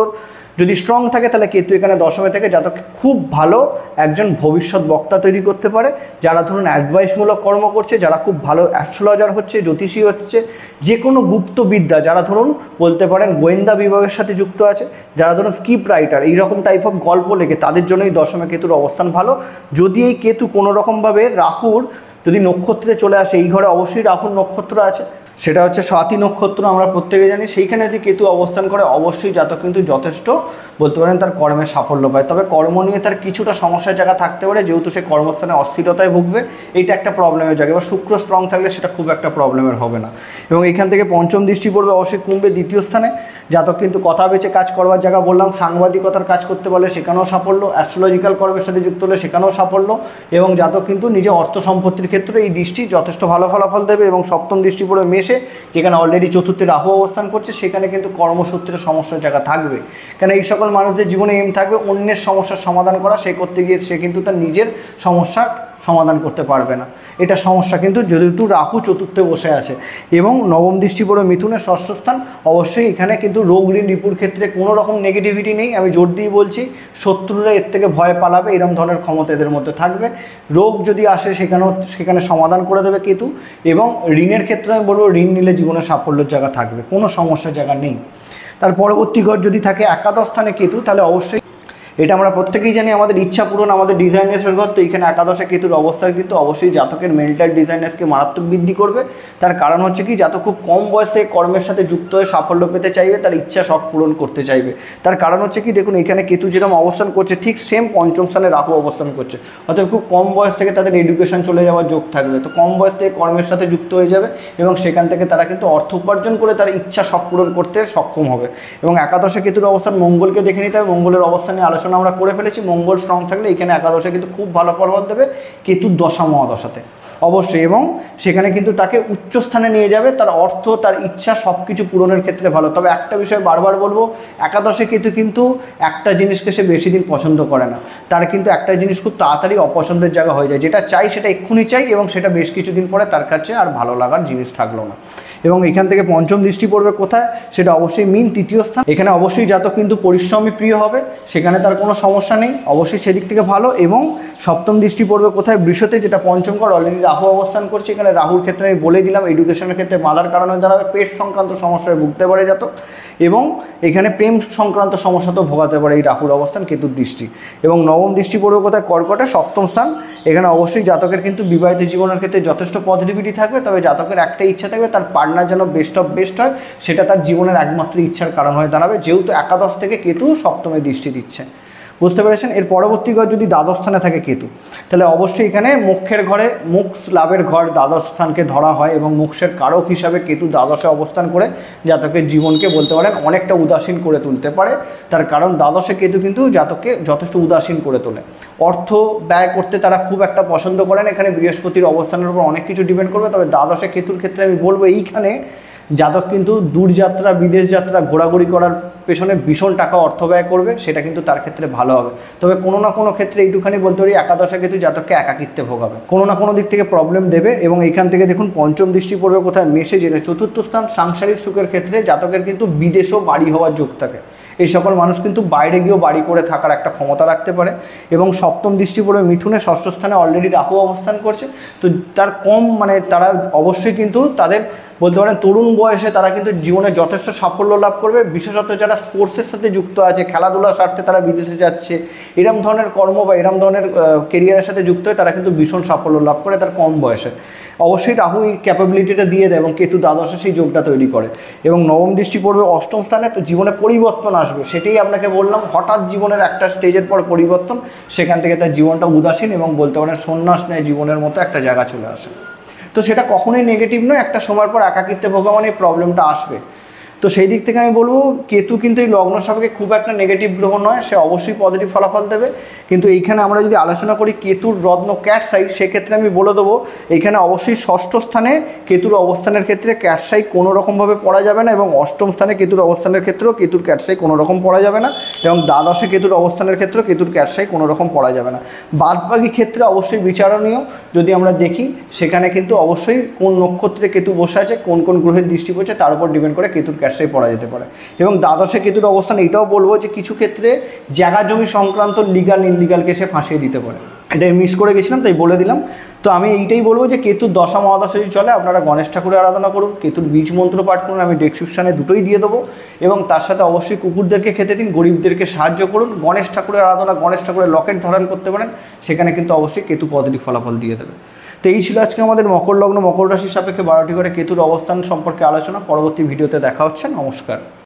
যদি স্ট্রং থাকে তাহলে কেতু এখানে দশমে থেকে জাতক খুব ভালো একজন ভবিষ্যৎ বক্তা তৈরি করতে পারে। যারা ধরুন অ্যাডভাইসমূলক কর্ম করছে, যারা খুব ভালো অ্যাস্ট্রোলজার হচ্ছে, জ্যোতিষী হচ্ছে, যে কোনো গুপ্ত বিদ্যা, যারা ধরুন বলতে পারেন গোয়েন্দা বিভাগের সাথে যুক্ত আছে, যারা ধরুন স্ক্রিপ্ট রাইটার, এইরকম টাইপ অফ গল্প লেখে, তাদের জন্যই দশমে কেতুর অবস্থান ভালো। যদি এই কেতু কোনো রকমভাবে রাহুর যদি নক্ষত্রে চলে আসে, এই ঘরে অবশ্যই রাহুর নক্ষত্র আছে, সেটা হচ্ছে স্বাতী নক্ষত্র, আমরা প্রত্যেকে জানি। সেইখানে যদি কেতু অবস্থান করে অবশ্যই জাতক কিন্তু যথেষ্ট বলতে পারেন তার কর্মে সাফল্য পায়। তবে কর্ম নিয়ে তার কিছুটা সমস্যার জায়গা থাকতে পারে, যেহেতু সে কর্মস্থানে অস্থিরতায় ভুগবে, এইটা একটা প্রবলেমের জায়গা। এবার শুক্র স্ট্রং থাকলে সেটা খুব একটা প্রবলেমের হবে না। এবং এখান থেকে পঞ্চম দৃষ্টি পড়বে অবশ্যই কুম্ভে দ্বিতীয় স্থানে, জাতক কিন্তু কথা বেঁচে কাজ করবার জায়গা বললাম, সাংবাদিকতার কাজ করতে পারলে সেখানেও সাফল্য, অ্যাস্ট্রোলজিক্যাল কর্মের সাথে যুক্ত হলে সেখানেও সাফল্য। এবং জাতক কিন্তু নিজে অর্থ সম্পত্তির ক্ষেত্রে এই দৃষ্টি যথেষ্ট ভালো ফলাফল দেবে। এবং সপ্তম দৃষ্টি পড়বে মেষে, যেখানে অলরেডি চতুর্থে রাহু অবস্থান করছে, সেখানে কিন্তু কর্মসূত্রের সমস্যার জায়গা থাকবে। কেন এই সকল মানুষদের জীবনে এম থাকবে অন্যের সমস্যার সমাধান করা, সে করতে গিয়ে সে কিন্তু তার নিজের সমস্যা সমাধান করতে পারবে না। এটা সমস্যা কিন্তু যেহেতু রাহু চতুর্থে বসে আছে। এবং নবম দৃষ্টি পড়ে মিথুনের ষষ্ঠ স্থান, অবশ্যই এখানে কিন্তু রোগ ঋণ রিপুর ক্ষেত্রে কোনো রকম নেগেটিভিটি নেই। আমি জোর দিয়ে বলছি, শত্রুরা এর থেকে ভয় পালাবে, এরকম ধরনের ক্ষমতা এদের মধ্যে থাকবে। রোগ যদি আসে সেখানে সমাধান করে দেবে কেতু। এবং ঋণের ক্ষেত্রে আমি বলবো ঋণ নিলে জীবনে সাফল্যের জায়গা থাকবে, কোনো সমস্যার জায়গা নেই। তার পরবর্তী ঘর যদি থাকে একাদশ স্থানে কেতু, তাহলে অবশ্যই এটা আমরা প্রত্যেকেই জানি আমাদের ইচ্ছা পূরণ, আমাদের ডিজাইনেসের ঘর। তো এইখানে একাদশে কেতুর অবস্থান কিন্তু অবশ্যই জাতকের মেন্টাল ডিজাইনেসকে মারাত্মক বৃদ্ধি করবে। তার কারণ হচ্ছে কি, জাতক খুব কম বয়সে কর্মের সাথে যুক্ত হয়ে সাফল্য পেতে চাইবে, তার ইচ্ছা শখ পূরণ করতে চাইবে। তার কারণ হচ্ছে কি, দেখুন এখানে কেতু যেরকম অবস্থান করছে, ঠিক সেম পঞ্চম স্থানে রাহু অবস্থান করছে। অর্থাৎ খুব কম বয়স থেকে তাদের এডুকেশন চলে যাওয়ার যোগ থাকবে। তো কম বয়স থেকে কর্মের সাথে যুক্ত হয়ে যাবে এবং সেখান থেকে তারা কিন্তু অর্থ উপার্জন করে তার ইচ্ছা শখ পূরণ করতে সক্ষম হবে। এবং একাদশে কেতুর অবস্থান, মঙ্গলকে দেখে নিতে হবে। মঙ্গলের অবস্থান নিয়ে আলোচনা আমরা করে ফেলেছি। মঙ্গল স্ট্রং থাকলে এখানে একাদশে কিন্তু খুব ভালো ফলাফল দেবে কেতুর দশা মহাদশাতে অবশ্যই। এবং সেখানে কিন্তু তাকে উচ্চ স্থানে নিয়ে যাবে, তার অর্থ, তার ইচ্ছা সব কিছু পূরণের ক্ষেত্রে ভালো। তবে একটা বিষয় বারবার বলবো, একাদশে কেতু কিন্তু একটা জিনিসকে সে বেশি দিন পছন্দ করে না। তার কিন্তু একটা জিনিস খুব তাড়াতাড়ি অপছন্দের জায়গা হয়ে যায়, যেটা চাই সেটা এক্ষুনি চাই, এবং সেটা বেশ কিছুদিন পরে তার কাছে আর ভালো লাগার জিনিস থাকলো না। এবং এখান থেকে পঞ্চম দৃষ্টি পড়বে কোথায়, সেটা অবশ্যই মিন তৃতীয় স্থান। এখানে অবশ্যই জাতক কিন্তু পরিশ্রমী প্রিয় হবে, সেখানে তার কোনো সমস্যা নেই, অবশ্যই সেদিক থেকে ভালো। এবং সপ্তম দৃষ্টি পড়বে কোথায়, বৃষতে, যেটা পঞ্চম ঘর, অলরেডি রাহু অবস্থান করছে। এখানে রাহুর ক্ষেত্রে আমি বলে দিলাম এডুকেশনের ক্ষেত্রে বাধার কারণে দাঁড়াবে, পেট সংক্রান্ত সমস্যায় ভুগতে পারে জাতক। এবং এখানে প্রেম সংক্রান্ত সমস্যাতেও ভোগাতে পারে এই রাহুর অবস্থান, কেতুর দৃষ্টি। এবং নবম দৃষ্টি পড়বে কোথায়, কর্কটে, সপ্তম স্থান। এখানে অবশ্যই জাতকের কিন্তু বিবাহিত জীবনের ক্ষেত্রে যথেষ্ট পজিটিভিটি থাকবে। তবে জাতকের একটাই ইচ্ছা থাকবে, তার পার্টনার যেন বেস্ট অফ বেস্ট হয়, সেটা তার জীবনের একমাত্র ইচ্ছার কারণ হয়ে দাঁড়াবে, যেহেতু একাদশ থেকে কেতু সপ্তমে দৃষ্টি দিচ্ছে। বুঝতে পেরেছেন। এর পরবর্তী ঘর যদি দ্বাদশ স্থানে থাকে কেতু, তাহলে অবশ্যই এখানে মোক্ষের ঘরে মোক্ষ লাভের ঘর দ্বাদশ স্থানকে ধরা হয় এবং মোক্ষের কারক হিসাবে কেতু দ্বাদশে অবস্থান করে জাতকের জীবনকে বলতে পারেন অনেকটা উদাসীন করে তুলতে পারে। তার কারণ দ্বাদশে কেতু কিন্তু জাতককে যথেষ্ট উদাসীন করে তোলে। অর্থ ব্যয় করতে তারা খুব একটা পছন্দ করেন, এখানে বৃহস্পতির অবস্থানের উপর অনেক কিছু ডিপেন্ড করবে। তবে দ্বাদশে কেতুর ক্ষেত্রে আমি বলবো এইখানে জাতক কিন্তু দূরযাত্রা, বিদেশ যাত্রা, ঘোরাঘুরি করার পেছনে ভীষণ টাকা অর্থ ব্যয় করবে, সেটা কিন্তু তার ক্ষেত্রে ভালো হবে। তবে কোনো না কোনো ক্ষেত্রে এইটুখানি বলতে পারি একাদশে কেতু জাতককে একাকিত্বে ভোগাবে, কোনো না কোনো দিক থেকে প্রবলেম দেবে। এবং এইখান থেকে দেখুন পঞ্চম দৃষ্টি পড়বে কোথায়, মেষে, যেটা চতুর্থ স্থান। সাংসারিক সুখের ক্ষেত্রে জাতকের কিন্তু বিদেশও বাড়ি হওয়ার যোগ থাকে। এই সকল মানুষ কিন্তু বাইরে গিয়েও বাড়ি করে থাকার একটা ক্ষমতা রাখতে পারে। এবং সপ্তম দৃষ্টি পড়বে মিথুনে, ষষ্ঠ স্থানে অলরেডি রাহু অবস্থান করছে। তো তার কম তারা অবশ্যই কিন্তু তাদের বলতে পারেন তরুণ বয়সে তারা কিন্তু জীবনে যথেষ্ট সাফল্য লাভ করবে। বিশেষত যারা স্পোর্টসের সাথে যুক্ত আছে, খেলাধুলার স্বার্থে তারা বিদেশে যাচ্ছে, এরম ধরনের কর্ম বা এরম ধরনের কেরিয়ারের সাথে যুক্ত হয়ে তারা কিন্তু ভীষণ সাফল্য লাভ করে তার কম বয়সে। অবশ্যই রাহু এই ক্যাপাবিলিটিটা দিয়ে দেয় এবং কেতু দ্বাদশে সেই যোগটা তৈরি করে। এবং নবম দৃষ্টি পড়বে অষ্টম স্থানে, তো জীবনে পরিবর্তন আসবে। সেটাই আপনাকে বললাম, হঠাৎ জীবনের একটা স্টেজের পর পরিবর্তন, সেখান থেকে তার জীবনটা উদাসীন এবং বলতে পারেন সন্ন্যাস নেয় জীবনের মতো একটা জায়গা চলে আসে। তো সেটা কখনোই নেগেটিভ নয়, একটা সময়ের পর একাকিত্বে ভোগা এই প্রবলেমটা আসবে। তো সেই দিক থেকে আমি বলবো কেতু কিন্তু এই লগ্ন সাপেক্ষে খুব একটা নেগেটিভ গ্রহ নয়, সে অবশ্যই পজিটিভ ফলাফল দেবে। কিন্তু এইখানে আমরা যদি আলোচনা করি কেতুর রত্ন ক্যাটসাই, সেক্ষেত্রে আমি বলে দেবো এইখানে অবশ্যই ষষ্ঠ স্থানে কেতুর অবস্থানের ক্ষেত্রে ক্যাটসাই কোনো রকমভাবে পড়া যাবে না। এবং অষ্টম স্থানে কেতুর অবস্থানের ক্ষেত্রেও কেতুর ক্যাটসাই কোনো রকম পড়া যাবে না। এবং দ্বাদশে কেতুর অবস্থানের ক্ষেত্রেও কেতুর ক্যাটসাই কোনো রকম পড়া যাবে না। বাদবাকি ক্ষেত্রে অবশ্যই বিচারণীয় যদি আমরা দেখি, সেখানে কিন্তু অবশ্যই কোন নক্ষত্রে কেতু বসে আছে, কোন কোন গ্রহের দৃষ্টি পড়ছে তার উপর ডিপেন্ড করে কেতুর ক্যাটসাই পড়া যেতে পারে। এবং দ্বাদশে কেতুর অবস্থান এটাও বলবো যে কিছু ক্ষেত্রে জায়গা জমি সংক্রান্ত লিগাল ইনলিগালকে সে ফাঁসিয়ে দিতে পারে। এটাই মিস করে গেছিলাম, তাই বলে দিলাম। তো আমি এইটাই বলবো যে কেতুর দশা মহাদশা যদি চলে, আপনারা গণেশ ঠাকুরের আরাধনা করুন, কেতুর বীজ মন্ত্র পাঠ করুন, আমি ডেসক্রিপশানে দুটোই দিয়ে দেবো। এবং তার সাথে অবশ্যই কুকুরদেরকে খেতে দিন, গরিবদেরকে সাহায্য করুন। গণেশ ঠাকুরের আরাধনা, গণেশ ঠাকুরের লকেট ধারণ করতে পারেন, সেখানে কিন্তু অবশ্যই কেতু পজিটিভ ফলাফল দিয়ে দেবে। তো এই ছিল আজকে আমাদের মকর লগ্ন মকর রাশির সাপেক্ষে 12টি করে কেতুর অবস্থান সম্পর্কে আলোচনা। পরবর্তী ভিডিওতে দেখা হচ্ছে। নমস্কার।